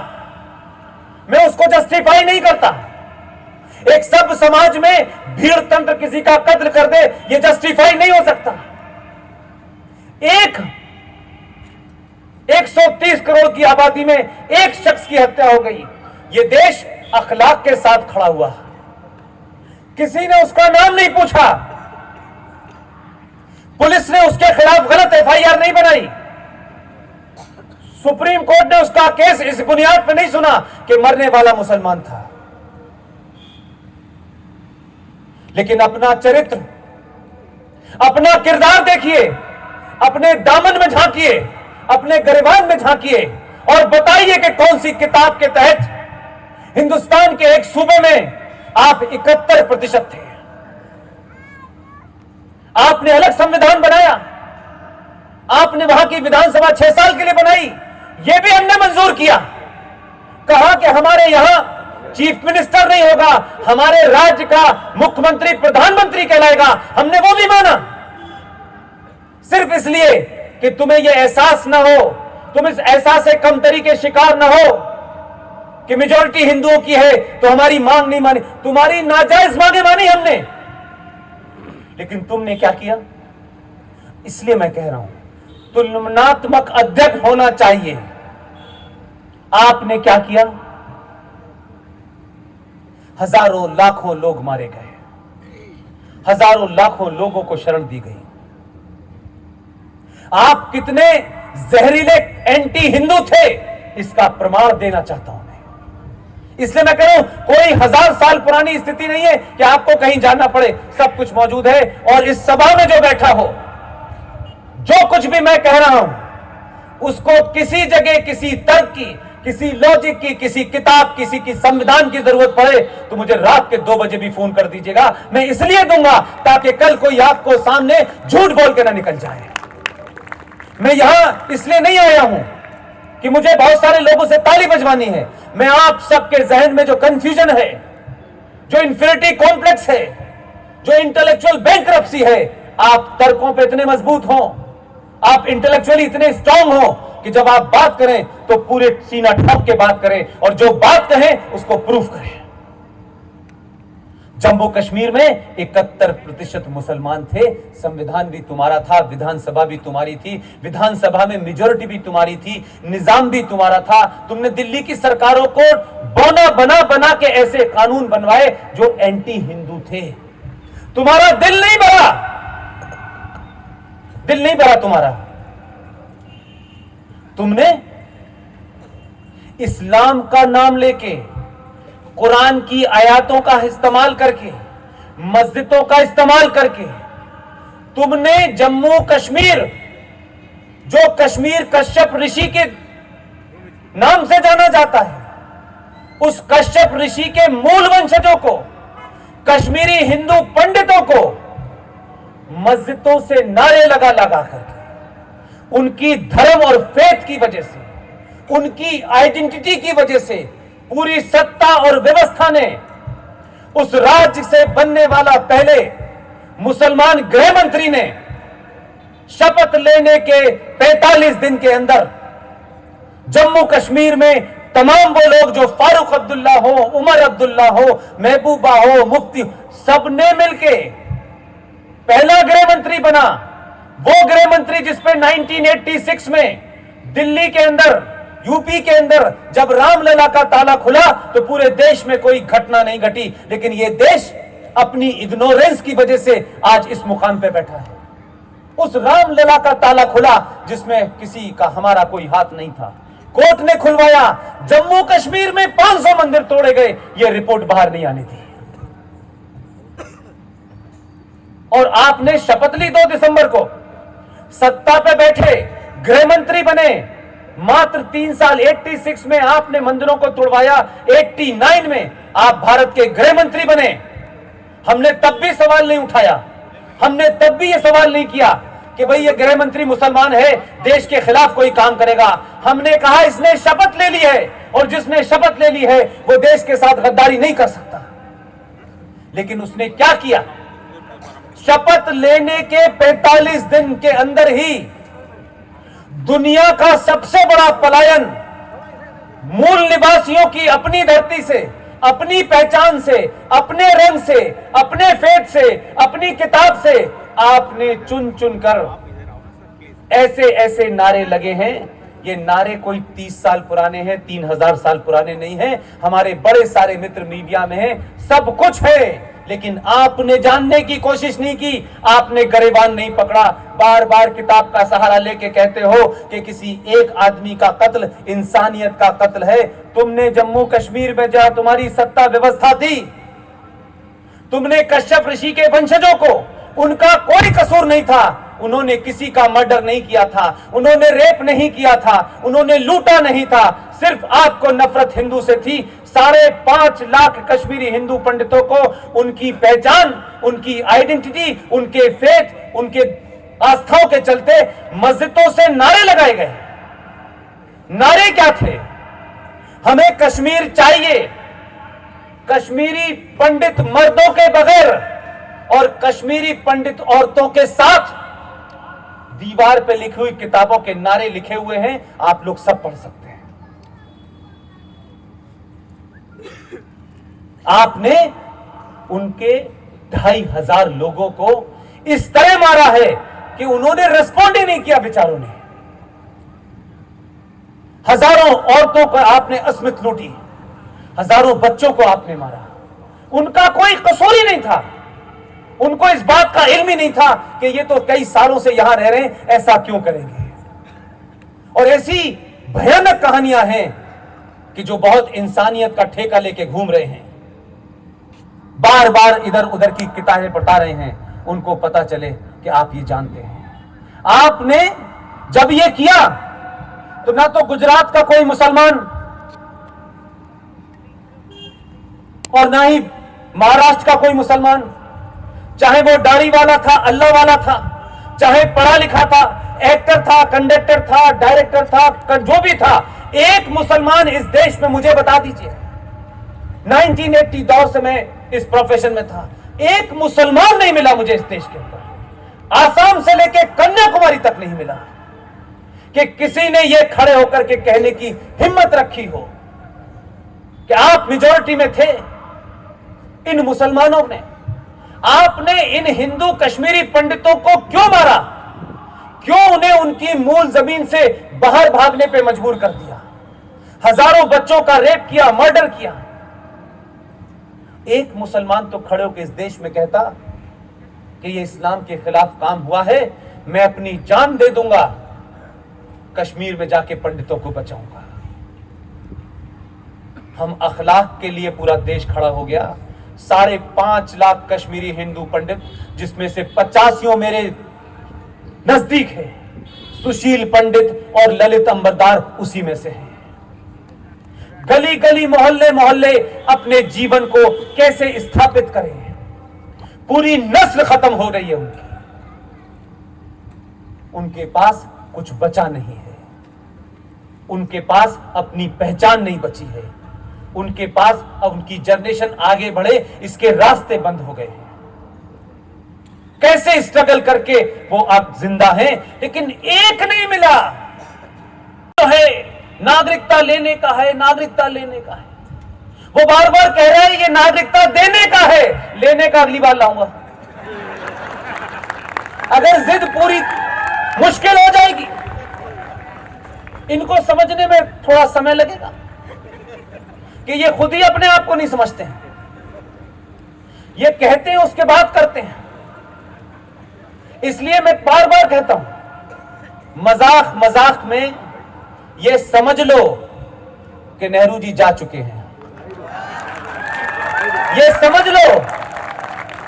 [SPEAKER 1] मैं उसको जस्टिफाई नहीं करता। एक सब समाज में भीड़ तंत्र किसी का कत्ल कर दे, यह जस्टिफाई नहीं हो सकता। 130 करोड़ की आबादी में एक शख्स की हत्या हो गई, यह देश अखलाक के साथ खड़ा हुआ। किसी ने उसका नाम नहीं पूछा, पुलिस ने उसके खिलाफ गलत एफआईआर नहीं बनाई, सुप्रीम कोर्ट ने उसका केस इस बुनियाद पर नहीं सुना कि मरने वाला मुसलमान था। लेकिन अपना चरित्र, अपना किरदार देखिए, अपने दामन में झांकिए, अपने गरिबान में झांकिए और बताइए कि कौन सी किताब के तहत हिंदुस्तान के एक सूबे में आप 71% थे। आपने अलग संविधान बनाया, आपने वहां की विधानसभा 6 साल के लिए बनाई, यह भी हमने मंजूर किया। कहा कि हमारे यहां चीफ मिनिस्टर नहीं होगा, हमारे राज्य का मुख्यमंत्री प्रधानमंत्री कहलाएगा, हमने वो भी माना। सिर्फ इसलिए कि तुम्हें यह एहसास ना हो, तुम इस एहसास से कमतरी के शिकार ना हो कि मेजॉरिटी हिंदुओं की है तो हमारी मांग नहीं मानी। तुम्हारी नाजायज मांगे मानी हमने, लेकिन तुमने क्या किया? इसलिए मैं कह रहा हूं तुलनात्मक अध्ययन होना चाहिए। आपने क्या किया? हजारों लाखों लोग मारे गए, हजारों लाखों लोगों को शरण दी गई। आप कितने जहरीले एंटी हिंदू थे, इसका प्रमाण देना चाहता हूं मैं। इसलिए मैं कह रहा हूं कोई 1000 साल पुरानी स्थिति नहीं है कि आपको कहीं जाना पड़े, सब कुछ मौजूद है। और इस सभा में जो बैठा हो, जो कुछ भी मैं कह रहा हूं उसको किसी जगह किसी तर्क की, किसी लॉजिक की, किसी किताब, किसी की संविधान की जरूरत पड़े तो मुझे रात के 2 बजे भी फोन कर दीजिएगा। मैं इसलिए दूंगा ताकि कल कोई आपको सामने झूठ बोल के ना निकल जाए। मैं यहां इसलिए नहीं आया हूं कि मुझे बहुत सारे लोगों से ताली बजवानी है। मैं आप सबके जहन में जो कंफ्यूजन है, जो इंफिनिटी कॉम्प्लेक्स है, जो इंटेलेक्चुअल बैंकरप्सी है, आप तर्कों पे इतने मजबूत हो, आप इंटेलेक्चुअली इतने स्ट्रांग हो कि जब आप बात करें तो पूरे सीना ठोक के बात करें और जो बात कहें उसको प्रूफ करें। जम्मू कश्मीर में 71% मुसलमान थे, संविधान भी तुम्हारा था, विधानसभा भी तुम्हारी थी, विधानसभा में मेजॉरिटी भी तुम्हारी थी, निजाम भी तुम्हारा था। तुमने दिल्ली की सरकारों को बौना बना बना के ऐसे कानून बनवाए जो एंटी हिंदू थे। तुम्हारा दिल नहीं भरा, दिल नहीं भरा तुम्हारा। तुमने इस्लाम का नाम लेके, कुरान की आयतों का इस्तेमाल करके, मस्जिदों का इस्तेमाल करके, तुमने जम्मू कश्मीर, जो कश्मीर कश्यप ऋषि के नाम से जाना जाता है, उस कश्यप ऋषि के मूल वंशजों को, कश्मीरी हिंदू पंडितों को मस्जिदों से नारे लगा लगा करके, उनकी धर्म और फेथ की वजह से, उनकी आइडेंटिटी की वजह से पूरी सत्ता और व्यवस्था ने उस राज्य से बनने वाला पहले मुसलमान गृह मंत्री ने शपथ लेने के 45 दिन के अंदर जम्मू कश्मीर में तमाम वो लोग जो फारूक अब्दुल्ला हो, उमर अब्दुल्ला हो, महबूबा हो, मुफ्ती, सबने मिलके पहला गृह मंत्री बना। वो गृह मंत्री जिसपे 1986 में दिल्ली के अंदर, यूपी के अंदर जब रामलला का ताला खुला तो पूरे देश में कोई घटना नहीं घटी, लेकिन यह देश अपनी इग्नोरेंस की वजह से आज इस मुकाम पे बैठा है। उस रामलला का ताला खुला जिसमें किसी का हमारा कोई हाथ नहीं था। कोर्ट ने खुलवाया। जम्मू कश्मीर में 500 मंदिर तोड़े गए, यह रिपोर्ट बाहर नहीं आनी थी। और आपने शपथ ली 2 दिसंबर को, सत्ता पे बैठे, गृह मंत्री बने, मात्र 3 साल 86 में आपने मंदिरों को तोड़वाया, 89 में आप भारत के गृह मंत्री बने। हमने तब भी सवाल नहीं उठाया, हमने तब भी यह सवाल नहीं किया कि भाई ये गृह मंत्री मुसलमान है, देश के खिलाफ कोई काम करेगा। हमने कहा इसने शपथ ले ली है और जिसने शपथ ले ली है वो देश के साथ गद्दारी नहीं कर सकता। लेकिन उसने क्या किया? शपथ लेने के 45 दिन के अंदर ही दुनिया का सबसे बड़ा पलायन, मूल निवासियों की अपनी धरती से, अपनी पहचान से, अपने रंग से, अपने फेथ से, अपनी किताब से आपने चुन चुन कर ऐसे ऐसे नारे लगे हैं। ये नारे कोई 30 साल पुराने हैं, 3000 साल पुराने नहीं हैं। हमारे बड़े सारे मित्र मीडिया में हैं, सब कुछ है, लेकिन आपने जानने की कोशिश नहीं की, आपने गरेबान नहीं पकड़ा। बार बार किताब का सहारा लेके कहते हो कि किसी एक आदमी का कत्ल इंसानियत का कत्ल है। तुमने जम्मू कश्मीर में जहां तुम्हारी सत्ता व्यवस्था थी, तुमने कश्यप ऋषि के वंशजों को, उनका कोई कसूर नहीं था, उन्होंने किसी का मर्डर नहीं किया था, उन्होंने रेप नहीं किया था, उन्होंने लूटा नहीं था, सिर्फ आपको नफरत हिंदू से थी। 5.5 लाख कश्मीरी हिंदू पंडितों को उनकी पहचान, उनकी आइडेंटिटी, उनके फेथ, उनके आस्थाओं के चलते मस्जिदों से नारे लगाए गए। नारे क्या थे? हमें कश्मीर चाहिए, कश्मीरी पंडित मर्दों के बगैर और कश्मीरी पंडित औरतों के साथ। दीवार पे लिखी हुई किताबों के नारे लिखे हुए हैं, आप लोग सब पढ़ सकते हैं। आपने उनके 2500 लोगों को इस तरह मारा है कि उन्होंने रिस्पॉन्ड ही नहीं किया बेचारों ने। हजारों औरतों को आपने अस्मित लूटी, हजारों बच्चों को आपने मारा, उनका कोई कसूर ही नहीं था। उनको इस बात का इल्म ही नहीं था कि ये तो कई सालों से यहां रह रहे हैं, ऐसा क्यों करेंगे। और ऐसी भयानक कहानियां हैं कि जो बहुत इंसानियत का ठेका लेके घूम रहे हैं, बार बार इधर उधर की किताबें पढ़ा रहे हैं, उनको पता चले कि आप ये जानते हैं। आपने जब ये किया तो ना तो गुजरात का कोई मुसलमान और ना ही महाराष्ट्र का कोई मुसलमान, चाहे वो दाढ़ी वाला था, अल्लाह वाला था, चाहे पढ़ा लिखा था, एक्टर था, कंडक्टर था, डायरेक्टर था, जो भी था, एक मुसलमान इस देश में मुझे बता दीजिए। 1980 दौर से मैं इस प्रोफेशन में था, एक मुसलमान नहीं मिला मुझे इस देश के अंदर। आसाम से लेकर कन्याकुमारी तक नहीं मिला कि किसी ने यह खड़े होकर के कहने की हिम्मत रखी हो कि आप मेजॉरिटी में थे। इन मुसलमानों ने, आपने इन हिंदू कश्मीरी पंडितों को क्यों मारा? क्यों उन्हें उनकी मूल जमीन से बाहर भागने पे मजबूर कर दिया? हजारों बच्चों का रेप किया, मर्डर किया। एक मुसलमान तो खड़े होकर इस देश में कहता कि ये इस्लाम के खिलाफ काम हुआ है, मैं अपनी जान दे दूंगा, कश्मीर में जाके पंडितों को बचाऊंगा। हम अखलाक के लिए पूरा देश खड़ा हो गया। 5.5 लाख कश्मीरी हिंदू पंडित, जिसमें से 85 मेरे नजदीक है, सुशील पंडित और ललित अंबरदार उसी में से हैं। गली गली, मोहल्ले मोहल्ले अपने जीवन को कैसे स्थापित करें, पूरी नस्ल खत्म हो रही है उनके पास कुछ बचा नहीं है, उनके पास अपनी पहचान नहीं बची है, उनके पास अब उनकी जनरेशन आगे बढ़े इसके रास्ते बंद हो गए हैं। कैसे स्ट्रगल करके वो अब जिंदा हैं, लेकिन एक नहीं मिला। तो है नागरिकता लेने का है, नागरिकता लेने का है। वो बार बार कह रहा है ये नागरिकता देने का है, लेने का अगली बार लाऊंगा। अगर जिद पूरी मुश्किल हो जाएगी, इनको समझने में थोड़ा समय लगेगा कि ये खुद ही अपने आप को नहीं समझते हैं। ये कहते हैं उसके बाद करते हैं। इसलिए मैं बार बार कहता हूं, मजाक मजाक में यह समझ लो कि नेहरू जी जा चुके हैं। यह समझ लो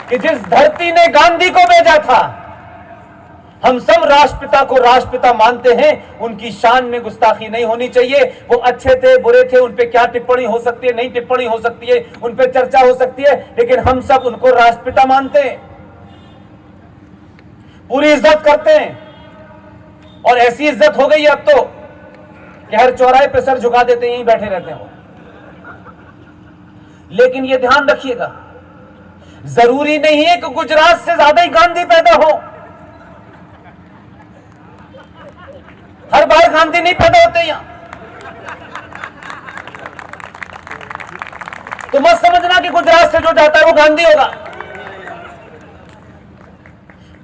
[SPEAKER 1] कि जिस धरती ने गांधी को भेजा था, हम सब राष्ट्रपिता को राष्ट्रपिता मानते हैं, उनकी शान में गुस्ताखी नहीं होनी चाहिए। वो अच्छे थे बुरे थे, उन पे क्या टिप्पणी हो सकती है, नहीं टिप्पणी हो सकती है, उन पे चर्चा हो सकती है, लेकिन हम सब उनको राष्ट्रपिता मानते हैं, पूरी इज्जत करते हैं। और ऐसी इज्जत हो गई अब तो कि हर चौराहे पे सर झुका देते हैं, यहीं बैठे रहते हैं वो। लेकिन ये ध्यान रखिएगा, जरूरी नहीं है कि गुजरात से ज्यादा ही गांधी पैदा हो। हर बार गांधी नहीं पैदा होते यहां, तो मत समझना कि गुजरात से जो जाता है वो गांधी होगा।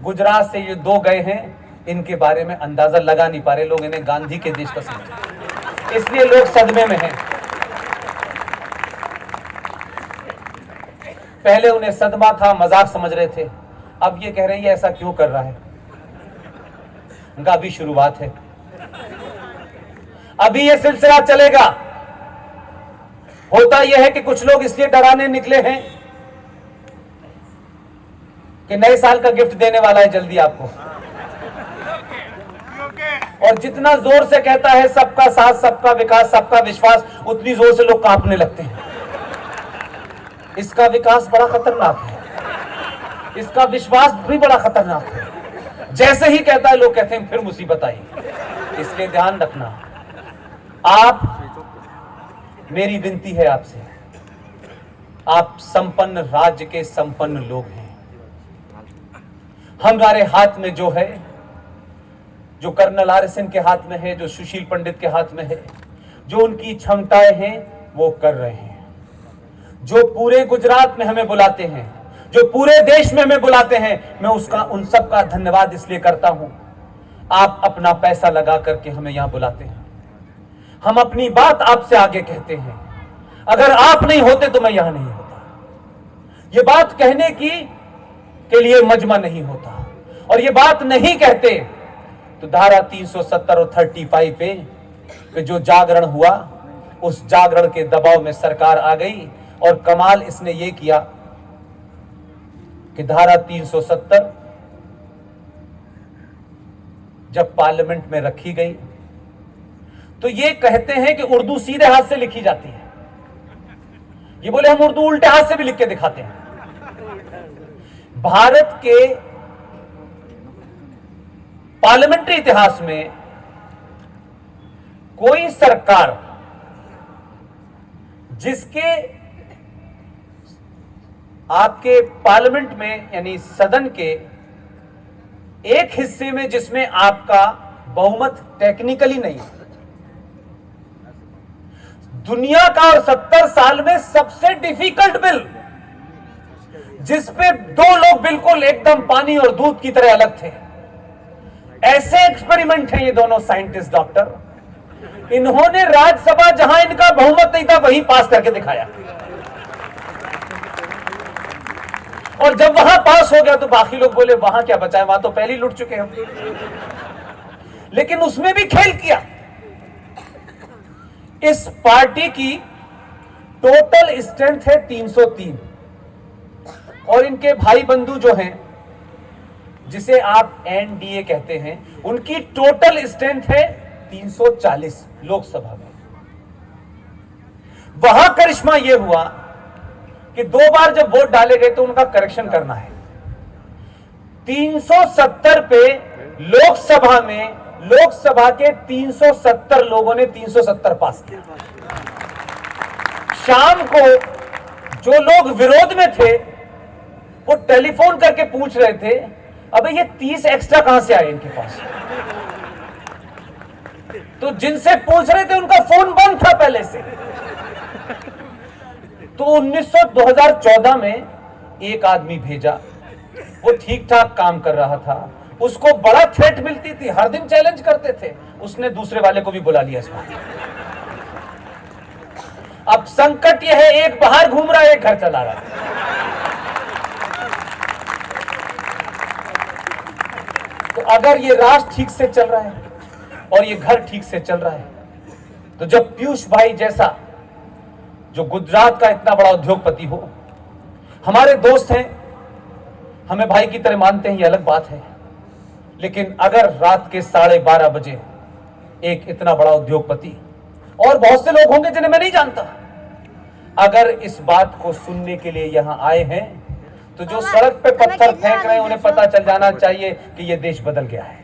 [SPEAKER 1] गुजरात से ये दो गए हैं, इनके बारे में अंदाजा लगा नहीं पा रहे लोग, इन्हें गांधी के देश का समझे, इसलिए लोग सदमे में हैं। पहले उन्हें सदमा था, मजाक समझ रहे थे, अब ये कह रहे हैं ऐसा क्यों कर रहा है। उनका अभी शुरुआत है, अभी ये सिलसिला चलेगा। होता यह है कि कुछ लोग इसलिए डराने निकले हैं कि नए साल का गिफ्ट देने वाला है जल्दी आपको, और जितना जोर से कहता है सबका साथ, सबका विकास, सबका विश्वास, उतनी जोर से लोग कांपने लगते हैं। इसका विकास बड़ा खतरनाक है, इसका विश्वास भी बड़ा खतरनाक है। जैसे ही कहता है लोग कहते हैं फिर मुसीबत आई। इसलिए ध्यान रखना, आप, मेरी विनती है आपसे, आप संपन्न राज्य के संपन्न लोग हैं। हमारे हाथ में जो है, जो कर्नल आर एस एन के हाथ में है, जो सुशील पंडित के हाथ में है, जो उनकी क्षमताएं हैं वो कर रहे हैं। जो पूरे गुजरात में हमें बुलाते हैं, जो पूरे देश में हमें बुलाते हैं, मैं उसका, उन सब का धन्यवाद इसलिए करता हूं। आप अपना पैसा लगा करके हमें यहां बुलाते हैं, हम अपनी बात आपसे आगे कहते हैं। अगर आप नहीं होते तो मैं यहां नहीं होता। ये बात कहने के लिए मजमा नहीं होता, और ये बात नहीं कहते तो धारा 370 और 35 पे जो जागरण हुआ, उस जागरण के दबाव में सरकार आ गई। और कमाल इसने ये किया कि धारा 370 जब पार्लियामेंट में रखी गई तो ये कहते हैं कि उर्दू सीधे हाथ से लिखी जाती है। ये बोले हम उर्दू उल्टे हाथ से भी लिख के दिखाते हैं। भारत के पार्लियामेंट्री इतिहास में कोई सरकार जिसके आपके पार्लियामेंट में, यानी सदन के एक हिस्से में जिसमें आपका बहुमत टेक्निकली नहीं है, दुनिया का और 70 साल में सबसे डिफिकल्ट बिल, जिसपे दो लोग बिल्कुल एकदम पानी और दूध की तरह अलग थे। ऐसे एक्सपेरिमेंट हैं ये दोनों साइंटिस्ट डॉक्टर, इन्होंने राज्यसभा जहां इनका बहुमत नहीं था वहीं पास करके दिखाया, और जब वहां पास हो गया तो बाकी लोग बोले वहां क्या बचा है, वहां तो पहले ही लुट चुके हैं। लेकिन उसमें भी खेल किया। इस पार्टी की टोटल स्ट्रेंथ है 303, और इनके भाई बंधु जो हैं, जिसे आप एनडीए कहते हैं, उनकी टोटल स्ट्रेंथ है 340 लोकसभा में। वहां करिश्मा यह हुआ कि 2 बार जब वोट डाले गए तो उनका करेक्शन करना है। 370 पे लोकसभा में, लोकसभा के 370 लोगों ने 370 पास किया। शाम को जो लोग विरोध में थे वो टेलीफोन करके पूछ रहे थे अबे ये 30 एक्स्ट्रा कहां से आए इनके पास। तो जिनसे पूछ रहे थे उनका फोन बंद था पहले से। तो 2014 में एक आदमी भेजा, वो ठीक ठाक काम कर रहा था, उसको बड़ा थ्रेट मिलती थी, हर दिन चैलेंज करते थे, उसने दूसरे वाले को भी बुला लिया इसमें। अब संकट यह है, एक बाहर घूम रहा है, एक घर चला रहा है। तो अगर ये राष्ट्र ठीक से चल रहा है और ये घर ठीक से चल रहा है, तो जब पीयूष भाई जैसा जो गुजरात का इतना बड़ा उद्योगपति हो, हमारे दोस्त हैं, हमें भाई की तरह मानते हैं, ये अलग बात है, लेकिन अगर रात के 12:30 बजे एक इतना बड़ा उद्योगपति, और बहुत से लोग होंगे जिन्हें मैं नहीं जानता, अगर इस बात को सुनने के लिए यहां आए हैं, तो जो सड़क पे पत्थर फेंक रहे हैं उन्हें पता चल जाना चाहिए कि यह देश बदल गया है।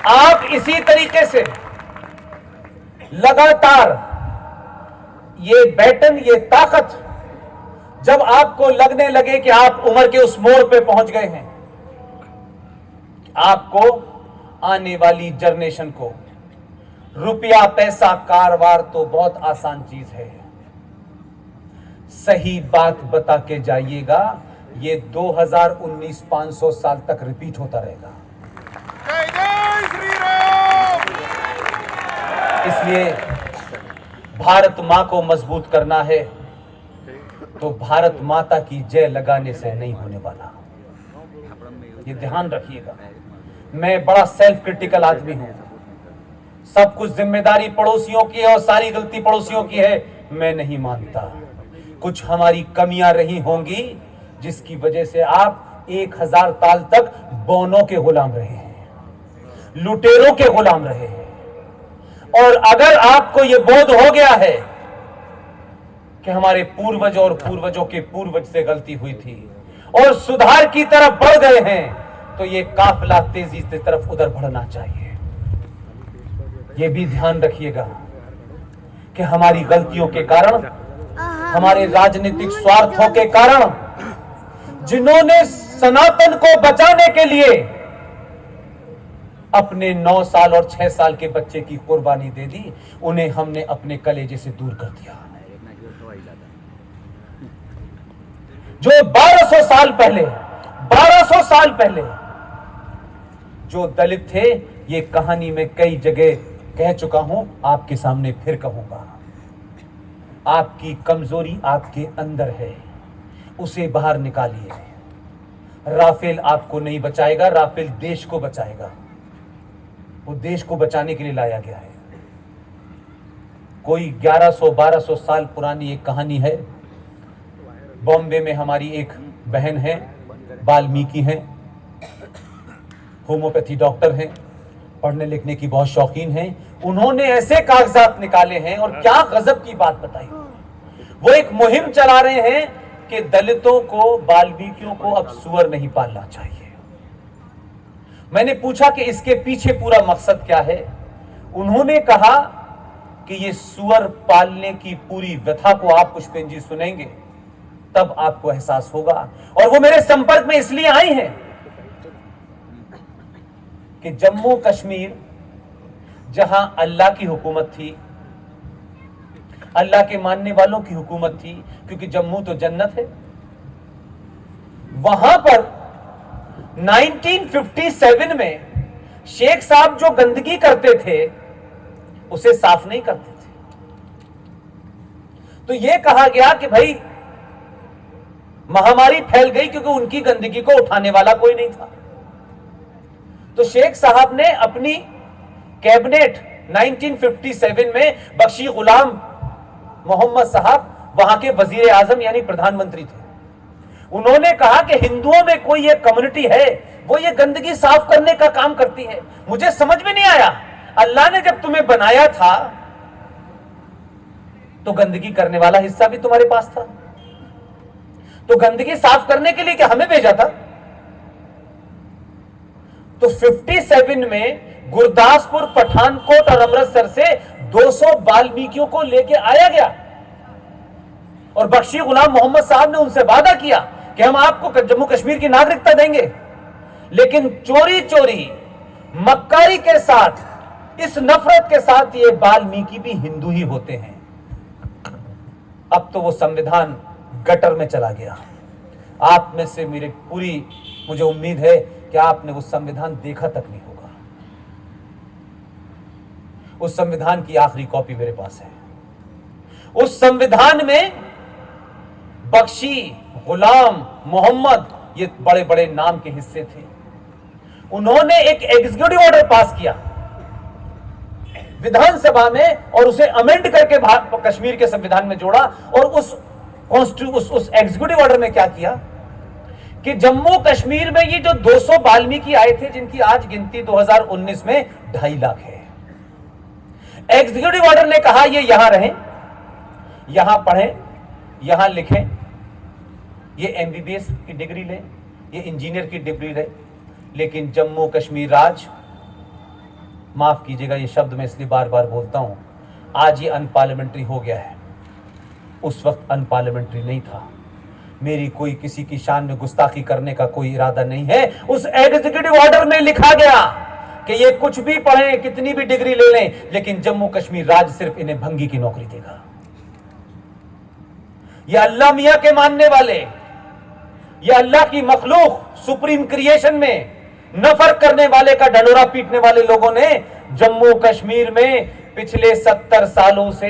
[SPEAKER 1] आप इसी तरीके से लगातार ये बैटन, ये ताकत जब आपको लगने लगे कि आप उम्र के उस मोड़ पे पहुंच गए हैं, आपको आने वाली जनरेशन को रुपया पैसा कारोबार तो बहुत आसान चीज है, सही बात बता के जाइएगा, ये 2019 500 साल तक रिपीट होता रहेगा। इसलिए भारत मां को मजबूत करना है तो भारत माता की जय लगाने से नहीं होने वाला, ये ध्यान रखिएगा। मैं बड़ा सेल्फ क्रिटिकल आदमी हूं, सब कुछ जिम्मेदारी पड़ोसियों की है और सारी गलती पड़ोसियों की है, मैं नहीं मानता। कुछ हमारी कमियां रही होंगी जिसकी वजह से आप 1000 साल तक बौनों के गुलाम रहे हैं, लुटेरों के गुलाम रहे हैं। और अगर आपको यह बोध हो गया है कि हमारे पूर्वज और पूर्वजों के पूर्वज से गलती हुई थी और सुधार की तरफ बढ़ गए हैं, तो ये काफिला तेजी से तरफ उधर बढ़ना चाहिए। ये भी ध्यान रखिएगा कि हमारी गलतियों के कारण, हमारे राजनीतिक स्वार्थों के कारण, जिन्होंने सनातन को बचाने के लिए अपने 9 साल और 6 साल के बच्चे की कुर्बानी दे दी, उन्हें हमने अपने कलेजे से दूर कर दिया। जो 1200 साल पहले जो दलित थे, ये कहानी में कई जगह कह चुका हूं, आपके सामने फिर कहूंगा। आपकी कमजोरी आपके अंदर है, उसे बाहर निकालिए। राफेल आपको नहीं बचाएगा, राफेल देश को बचाएगा। वो देश को बचाने के लिए लाया गया है। कोई 1100-1200 साल पुरानी एक कहानी है। बॉम्बे में हमारी एक बहन है, वाल्मीकि हैं, होम्योपैथी डॉक्टर हैं, पढ़ने लिखने की बहुत शौकीन हैं। उन्होंने ऐसे कागजात निकाले हैं और क्या गजब की बात बताई। वो एक मुहिम चला रहे हैं कि दलितों को, वाल्मीकियों को अब सुअर नहीं पालना चाहिए। मैंने पूछा कि इसके पीछे पूरा मकसद क्या है। उन्होंने कहा कि ये सुअर पालने की पूरी व्यथा को आप पुष्पेंद्र जी सुनेंगे तब आपको एहसास होगा। और वो मेरे संपर्क में इसलिए आई हैं कि जम्मू कश्मीर, जहां अल्लाह की हुकूमत थी, अल्लाह के मानने वालों की हुकूमत थी, क्योंकि जम्मू तो जन्नत है, वहां पर 1957 में शेख साहब जो गंदगी करते थे उसे साफ नहीं करते थे। तो यह कहा गया कि भाई महामारी फैल गई क्योंकि उनकी गंदगी को उठाने वाला कोई नहीं था। तो शेख साहब ने अपनी कैबिनेट 1957 में, बख्शी गुलाम मोहम्मद साहब वहां के वजीर आजम यानी प्रधानमंत्री थे, उन्होंने कहा कि हिंदुओं में कोई एक कम्युनिटी है, वो ये गंदगी साफ करने का काम करती है। मुझे समझ में नहीं आया, अल्लाह ने जब तुम्हें बनाया था तो गंदगी करने वाला हिस्सा भी तुम्हारे पास था, तो गंदगी साफ करने के लिए क्या हमें भेजा था? तो 57 में गुरदासपुर, पठानकोट और अमृतसर से 200 वाल्मीकियों को लेके आया गया और बख्शी गुलाम मोहम्मद साहब ने उनसे वादा किया कि हम आपको जम्मू कश्मीर की नागरिकता देंगे। लेकिन चोरी चोरी, मक्कारी के साथ, इस नफरत के साथ ये वाल्मीकि भी हिंदू ही होते हैं। अब तो वो संविधान गटर में चला गया। आप में से मुझे उम्मीद है कि आपने वो संविधान देखा तक नहीं होगा। उस संविधान की आखिरी कॉपी मेरे पास है। उस संविधान में बख्शी, गुलाम मोहम्मद ये बड़े बड़े नाम के हिस्से थे। उन्होंने एक एग्जीक्यूटिव ऑर्डर पास किया विधानसभा में और उसे अमेंड करके कश्मीर के संविधान में जोड़ा। और उस एग्जीक्यूटिव ऑर्डर में क्या किया कि जम्मू कश्मीर में ये जो 200 वाल्मीकि आए थे, जिनकी आज गिनती 2019 में 2.5 लाख है, एग्जीक्यूटिव ऑर्डर ने कहा ये यहां रहें, यहां पढ़ें, यहां लिखें, ये एमबीबीएस की डिग्री लें, ये इंजीनियर की डिग्री लें, लेकिन जम्मू कश्मीर राज्य, माफ कीजिएगा ये शब्द मैं इसलिए बार बार बोलता हूं, आज ये अनपार्लियामेंट्री हो गया है। उस वक्त अनपार्लियामेंट्री नहीं था। मेरी कोई किसी की शान में गुस्ताखी करने का कोई इरादा नहीं है। उस एग्जीक्यूटिव ऑर्डर में लिखा गया कि ये कुछ भी पढ़ें, कितनी भी डिग्री ले लें, लेकिन जम्मू कश्मीर राज्य सिर्फ इन्हें भंगी की नौकरी देगा। ये अल्लाह मियां के मानने वाले, ये अल्लाह की मखलूक, सुप्रीम क्रिएशन में नफर करने वाले का ढंढोरा पीटने वाले लोगों ने जम्मू कश्मीर में पिछले 70 सालों से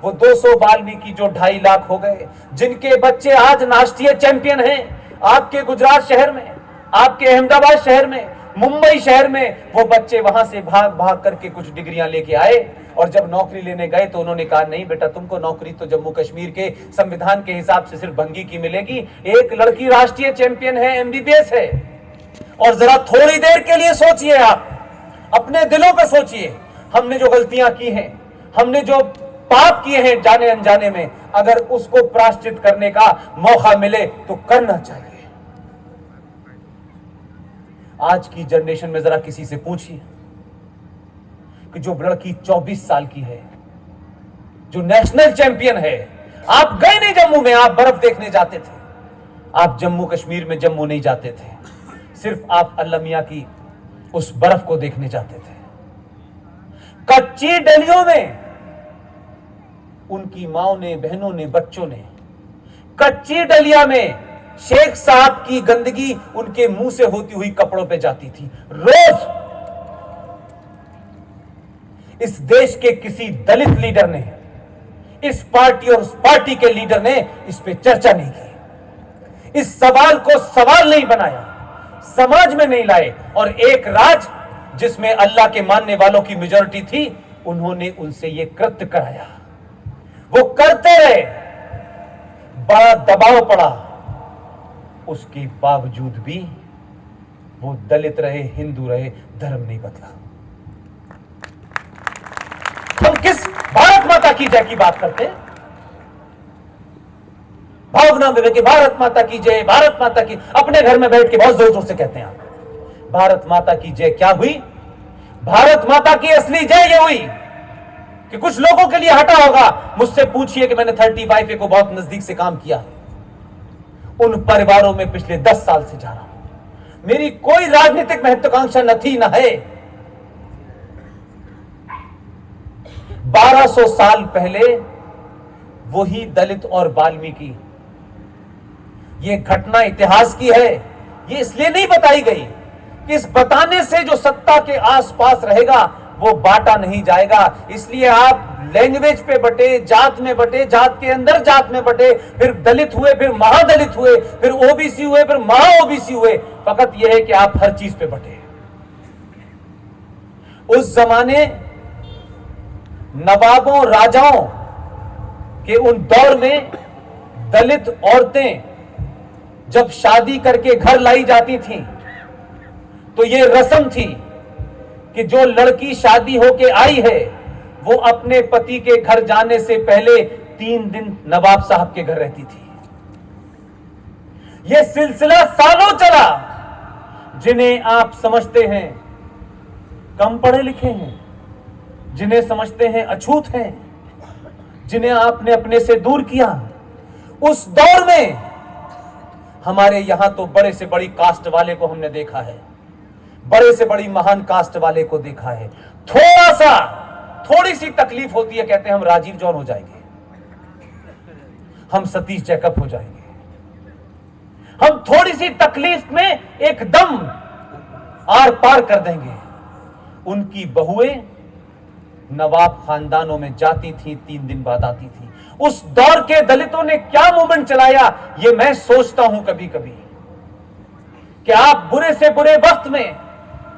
[SPEAKER 1] वो 200 वाल्मीकि जो 2.5 लाख हो गए, जिनके बच्चे आज राष्ट्रीय चैंपियन हैं, आपके गुजरात शहर में, आपके अहमदाबाद शहर में, मुंबई शहर में, वो बच्चे वहां से भाग भाग करके कुछ डिग्रियां लेके आए और जब नौकरी लेने गए तो उन्होंने कहा नहीं बेटा, तुमको नौकरी तो जम्मू कश्मीर के संविधान के हिसाब से सिर्फ भंगी की मिलेगी। एक लड़की राष्ट्रीय चैंपियन है, एमबीबीएस है। और जरा थोड़ी देर के लिए सोचिए, आप अपने दिलों पे सोचिए, हमने जो गलतियां की हैं, हमने जो पाप किए हैं जाने अनजाने में, अगर उसको प्रायश्चित करने का मौका मिले तो करना चाहिए। आज की जनरेशन में जरा किसी से पूछिए कि जो लड़की 24 साल की है, जो नेशनल चैंपियन है, आप गए नहीं जम्मू में, आप बर्फ देखने जाते थे, आप जम्मू कश्मीर में जम्मू नहीं जाते थे, सिर्फ आप अल्लाह मियां की उस बर्फ को देखने जाते थे। कच्ची डलियों में उनकी माओ ने, बहनों ने, बच्चों ने कच्ची डलिया में शेख साहब की गंदगी उनके मुंह से होती हुई कपड़ों पे जाती थी। रोज इस देश के किसी दलित लीडर ने, इस पार्टी और उस पार्टी के लीडर ने इस पे चर्चा नहीं की, इस सवाल को सवाल नहीं बनाया, समाज में नहीं लाए। और एक राज जिसमें अल्लाह के मानने वालों की मेजॉरिटी थी, उन्होंने उनसे यह कृत्य कराया। वो करते रहे, बड़ा दबाव पड़ा, उसके बावजूद भी वो दलित रहे, हिंदू रहे, धर्म नहीं बदला। हम किस भारत माता की जय की बात करते हैं? भावना में कि भारत माता की जय, भारत माता की, अपने घर में बैठ के बहुत जोर जोर से कहते हैं आप। भारत माता की जय क्या हुई? भारत माता की असली जय ये हुई कि कुछ लोगों के लिए हटा होगा। मुझसे पूछिए कि मैंने 35A को बहुत नजदीक से काम किया है, उन परिवारों में पिछले 10 साल से जा रहा हूं। मेरी कोई राजनीतिक महत्वाकांक्षा न थी, न है। 1200 साल पहले वही दलित और वाल्मीकि, ये घटना इतिहास की है। ये इसलिए नहीं बताई गई कि इस बताने से जो सत्ता के आसपास रहेगा वो बांटा नहीं जाएगा। इसलिए आप लैंग्वेज पे बटे, जात में बटे, जात के अंदर जात में बटे, फिर दलित हुए, फिर महादलित हुए, फिर ओबीसी हुए, फिर महा ओबीसी हुए। फकत यह है कि आप हर चीज पे बटे। उस जमाने नवाबों, राजाओं के उन दौर में दलित औरतें जब शादी करके घर लाई जाती थीं, तो यह रस्म थी कि जो लड़की शादी होके आई है वो अपने पति के घर जाने से पहले 3 दिन नवाब साहब के घर रहती थी। यह सिलसिला सालों चला। जिन्हें आप समझते हैं कम पढ़े लिखे हैं, जिन्हें समझते हैं अछूत हैं, जिन्हें आपने अपने से दूर किया, उस दौर में हमारे यहां तो बड़े से बड़ी कास्ट वाले को हमने देखा है, बड़े से बड़ी महान कास्ट वाले को देखा है। थोड़ी सी तकलीफ होती है, कहते हैं हम राजीव जॉन हो जाएंगे, हम सतीश जैकब हो जाएंगे। हम थोड़ी सी तकलीफ में एकदम आर पार कर देंगे। उनकी बहुएं नवाब खानदानों में जाती थी, 3 दिन बाद आती थी। उस दौर के दलितों ने क्या मूवमेंट चलाया, ये मैं सोचता हूं कभी कभी। कि आप बुरे से बुरे वक्त में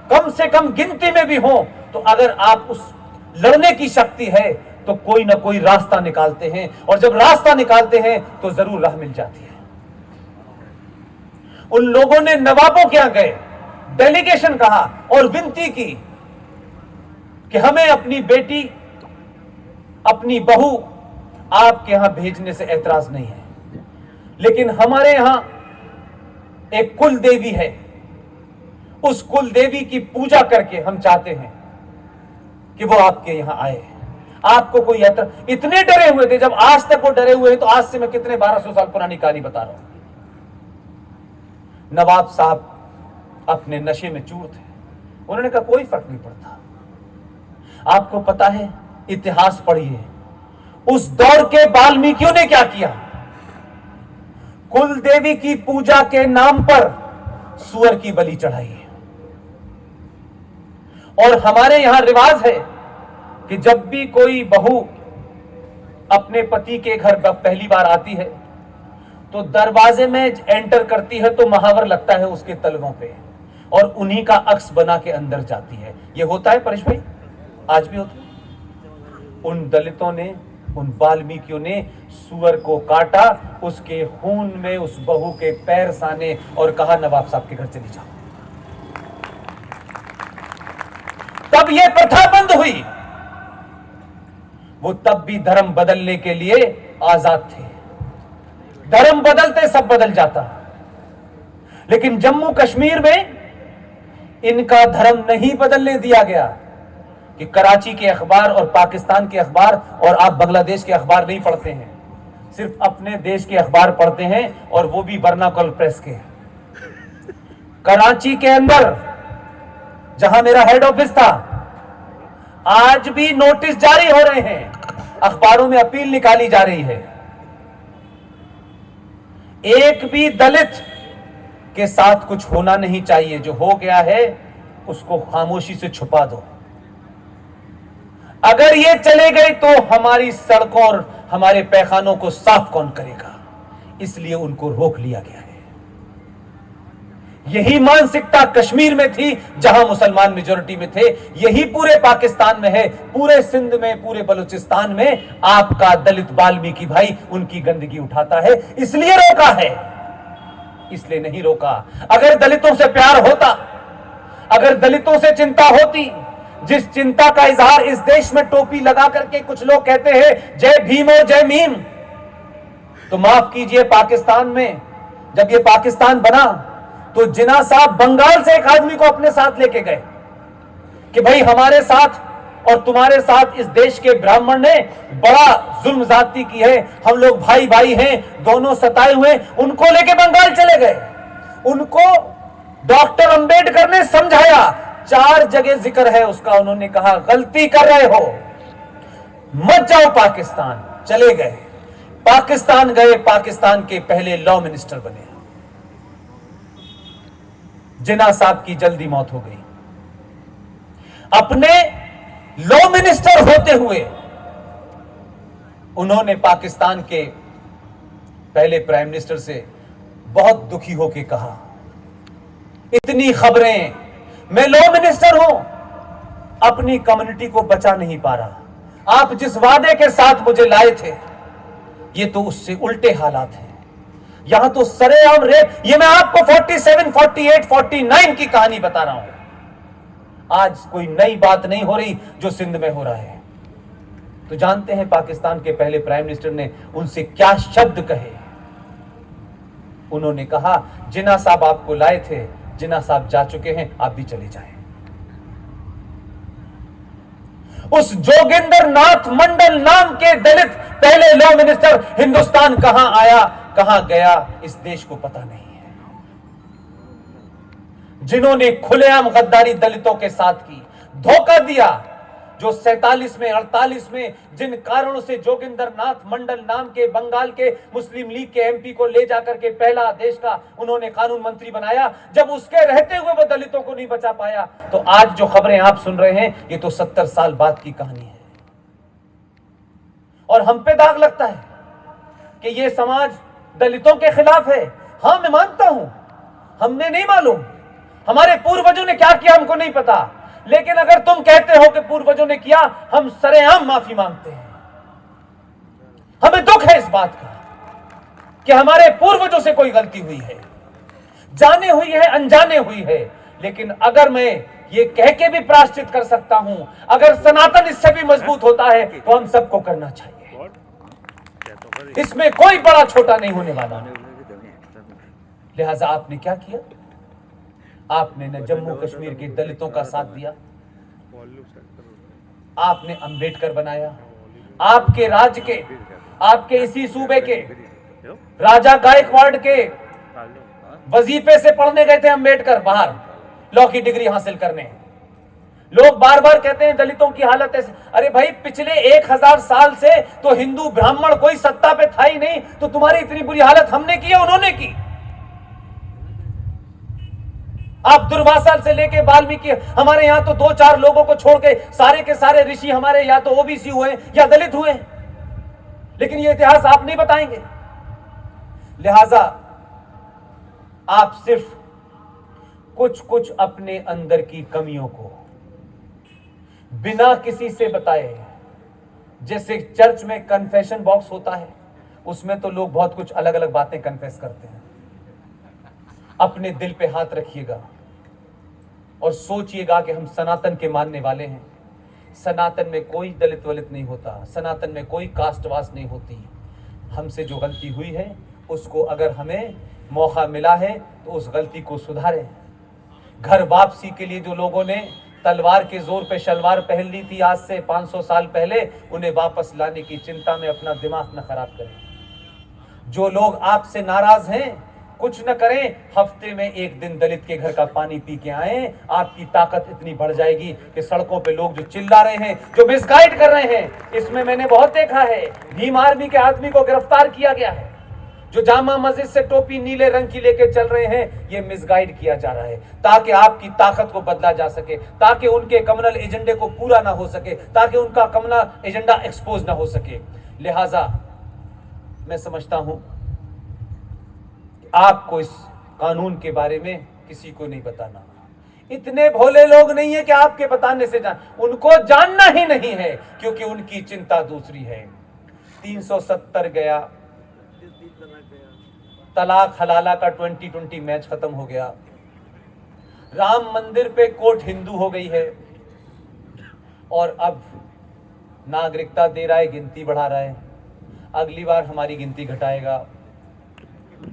[SPEAKER 1] कम से कम गिनती में भी हो, तो अगर आप उस लड़ने की शक्ति है तो कोई ना कोई रास्ता निकालते हैं, और जब रास्ता निकालते हैं तो जरूर राह मिल जाती है। उन लोगों ने नवाबों के यहां गए, डेलीगेशन कहा और विनती की कि हमें अपनी बेटी, अपनी बहू आपके यहां भेजने से ऐतराज नहीं है, लेकिन हमारे यहां एक कुल देवी है, उस कुल देवी की पूजा करके हम चाहते हैं कि वो आपके यहां आए। आपको कोई इतने डरे हुए थे, जब आज तक वो डरे हुए हैं, तो आज से मैं कितने 1200 साल पुरानी कहानी बता रहा हूं। नवाब साहब अपने नशे में चूर थे, उन्होंने कहा कोई फर्क नहीं पड़ता। आपको पता है, इतिहास पढ़िए, उस दौर के वाल्मीकियों ने क्या किया। कुल देवी की पूजा के नाम पर सुअर की बलि चढ़ाई। और हमारे यहां रिवाज है कि जब भी कोई बहू अपने पति के घर पहली बार आती है तो दरवाजे में एंटर करती है तो महावर लगता है उसके तलवों पे, और उन्हीं का अक्स बना के अंदर जाती है। ये होता है परेश भाई, आज भी होता है। उन दलितों ने, उन वाल्मीकियों ने सुअर को काटा, उसके खून में उस बहू के पैर साने और कहा नवाब साहब के घर चली जाओ। तब यह प्रथा बंद हुई। वो तब भी धर्म बदलने के लिए आजाद थे। धर्म बदलते सब बदल जाता, लेकिन जम्मू कश्मीर में इनका धर्म नहीं बदलने दिया गया कि कराची के अखबार और पाकिस्तान के अखबार और आप बांग्लादेश के अखबार नहीं पढ़ते हैं, सिर्फ अपने देश के अखबार पढ़ते हैं, और वो भी वर्नाकुलर प्रेस के। कराची के अंदर जहां मेरा हेड ऑफिस था, आज भी नोटिस जारी हो रहे हैं, अखबारों में अपील निकाली जा रही है, एक भी दलित के साथ कुछ होना नहीं चाहिए, जो हो गया है उसको खामोशी से छुपा दो। अगर ये चले गए तो हमारी सड़कों और हमारे पैखानों को साफ कौन करेगा, इसलिए उनको रोक लिया गया है। यही मानसिकता कश्मीर में थी जहां मुसलमान मेजॉरिटी में थे, यही पूरे पाकिस्तान में है, पूरे सिंध में, पूरे बलूचिस्तान में। आपका दलित वाल्मीकि भाई उनकी गंदगी उठाता है, इसलिए रोका है, इसलिए नहीं रोका। अगर दलितों से प्यार होता, अगर दलितों से चिंता होती, जिस चिंता का इजहार इस देश में टोपी लगा करके कुछ लोग कहते हैं जय भीम और जय मीम, तो माफ कीजिए, पाकिस्तान में जब ये पाकिस्तान बना तो जिन्ना साहब बंगाल से एक आदमी को अपने साथ लेके गए कि भाई हमारे साथ और तुम्हारे साथ इस देश के ब्राह्मण ने बड़ा जुल्म ज्यादती की है, हम लोग भाई भाई हैं, दोनों सताए हुए। उनको लेके बंगाल चले गए, उनको डॉक्टर अंबेडकर ने समझाया, 4 जगह जिक्र है उसका, उन्होंने कहा गलती कर रहे हो, मत जाओ पाकिस्तान। चले गए, पाकिस्तान गए, पाकिस्तान के पहले लॉ मिनिस्टर बने। जिन्ना साहब की जल्दी मौत हो गई। अपने लॉ मिनिस्टर होते हुए उन्होंने पाकिस्तान के पहले प्राइम मिनिस्टर से बहुत दुखी होकर कहा, इतनी खबरें, मैं लॉ मिनिस्टर हूं, अपनी कम्युनिटी को बचा नहीं पा रहा, आप जिस वादे के साथ मुझे लाए थे ये तो उससे उल्टे हालात हैं, यहां तो सरेआम रेप। ये मैं आपको 47, 48, 49 की कहानी बता रहा हूं, आज कोई नई बात नहीं हो रही जो सिंध में हो रहा है। तो जानते हैं पाकिस्तान के पहले प्राइम मिनिस्टर ने उनसे क्या शब्द कहे। उन्होंने कहा, जिन्ना साहब आपको लाए थे, जिन्ना साहब जा चुके हैं, आप भी चले जाएं। उस जोगिंदर नाथ मंडल नाम के दलित पहले लॉ मिनिस्टर हिंदुस्तान कहां आया, कहां गया, इस देश को पता नहीं है। जिन्होंने खुलेआम गद्दारी दलितों के साथ की, धोखा दिया, जो 47 में 48 में जिन कारणों से जोगिंदर नाथ मंडल नाम के बंगाल के मुस्लिम लीग के एमपी को ले जाकर के पहला देश का उन्होंने कानून मंत्री बनाया, जब उसके रहते हुए वो दलितों को नहीं बचा पाया, तो आज जो खबरें आप सुन रहे हैं ये तो 70 साल बाद की कहानी है। और हम पे दाग लगता है कि ये समाज दलितों के खिलाफ है। हां, मैं मानता हूं हमने नहीं मालूम, हमारे पूर्वजों ने क्या किया हमको नहीं पता, लेकिन अगर तुम कहते हो कि पूर्वजों ने किया, हम सरेआम माफी मांगते हैं। हमें दुख है इस बात का कि हमारे पूर्वजों से कोई गलती हुई है, जाने हुई है, अनजाने हुई है। लेकिन अगर मैं ये कह के भी प्रायश्चित कर सकता हूं, अगर सनातन इससे भी मजबूत होता है तो हम सबको करना चाहिए। इसमें कोई बड़ा छोटा नहीं होने वाला। लिहाजा आपने क्या किया? आपने न जम्मू कश्मीर के दलितों का साथ दिया, आपने अंबेडकर बनाया, आपके राज्य के, आपके इसी सूबे के राजा गायकवाड़ के वजीफे से पढ़ने गए थे अंबेडकर बाहर, लॉ की डिग्री हासिल करने। लोग बार बार कहते हैं दलितों की हालत ऐसे। अरे भाई, पिछले 1000 साल से तो हिंदू ब्राह्मण कोई सत्ता पे था ही नहीं, तो तुम्हारी इतनी बुरी हालत हमने की है, उन्होंने की? आप दुर्वासा से लेके वाल्मीकि, हमारे यहां तो 2-4 लोगों को छोड़ के सारे के सारे ऋषि हमारे या तो ओबीसी हुए या दलित हुए, लेकिन ये इतिहास आप नहीं बताएंगे। लिहाजा आप सिर्फ कुछ कुछ अपने अंदर की कमियों को बिना किसी से बताए, जैसे चर्च में कन्फेशन बॉक्स होता है, उसमें तो लोग बहुत कुछ अलग अलग बातें कन्फेस करते हैं। अपने दिल पे हाथ रखिएगा और सोचिएगा कि हम सनातन के मानने वाले हैं। सनातन में कोई दलित वलित नहीं होता, सनातन में कोई कास्टवास नहीं होती। हमसे जो गलती हुई है उसको अगर हमें मौका मिला है तो उस गलती को सुधारें। घर वापसी के लिए जो लोगों ने तलवार के जोर पे शलवार पहन ली थी आज से 500 साल पहले, उन्हें वापस लाने की चिंता में अपना दिमाग न खराब करें। जो लोग आपसे नाराज हैं, कुछ न करें, हफ्ते में एक दिन दलित के घर का पानी पी के आए, आपकी ताकत इतनी बढ़ जाएगी कि सड़कों पे लोग जो चिल्ला रहे हैं, जो मिसगाइड कर रहे हैं, इसमें मैंने बहुत देखा है। भीम आर्मी के आदमी को गिरफ्तार किया गया है। जो जामा मस्जिद से टोपी नीले रंग की लेके चल रहे हैं, ये मिसगाइड किया जा रहा है ताकि आपकी ताकत को बदला जा सके, ताकि उनके कम्युनल एजेंडे को पूरा ना हो सके, ताकि उनका कम्युनल एजेंडा एक्सपोज ना हो सके। लिहाजा मैं समझता हूं आपको इस कानून के बारे में किसी को नहीं बताना। इतने भोले लोग नहीं है कि आपके बताने से उनको जानना ही नहीं है, क्योंकि उनकी चिंता दूसरी है। 370 गया, तलाक हलाला का 2020 मैच खत्म हो गया, राम मंदिर पे कोर्ट हिंदू हो गई है, और अब नागरिकता दे रहा है, गिनती बढ़ा रहा है। अगली बार हमारी गिनती घटाएगा।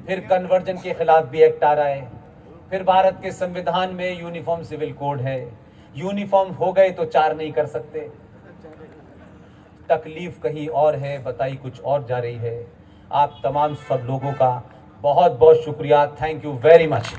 [SPEAKER 1] फिर कन्वर्जन के खिलाफ भी एक्ट आ रहा है। फिर भारत के संविधान में यूनिफॉर्म सिविल कोड है, यूनिफॉर्म हो गए तो 4 नहीं कर सकते। तकलीफ कहीं और है, बताई कुछ और जा रही है। आप तमाम सब लोगों का बहुत बहुत शुक्रिया। Thank you very much.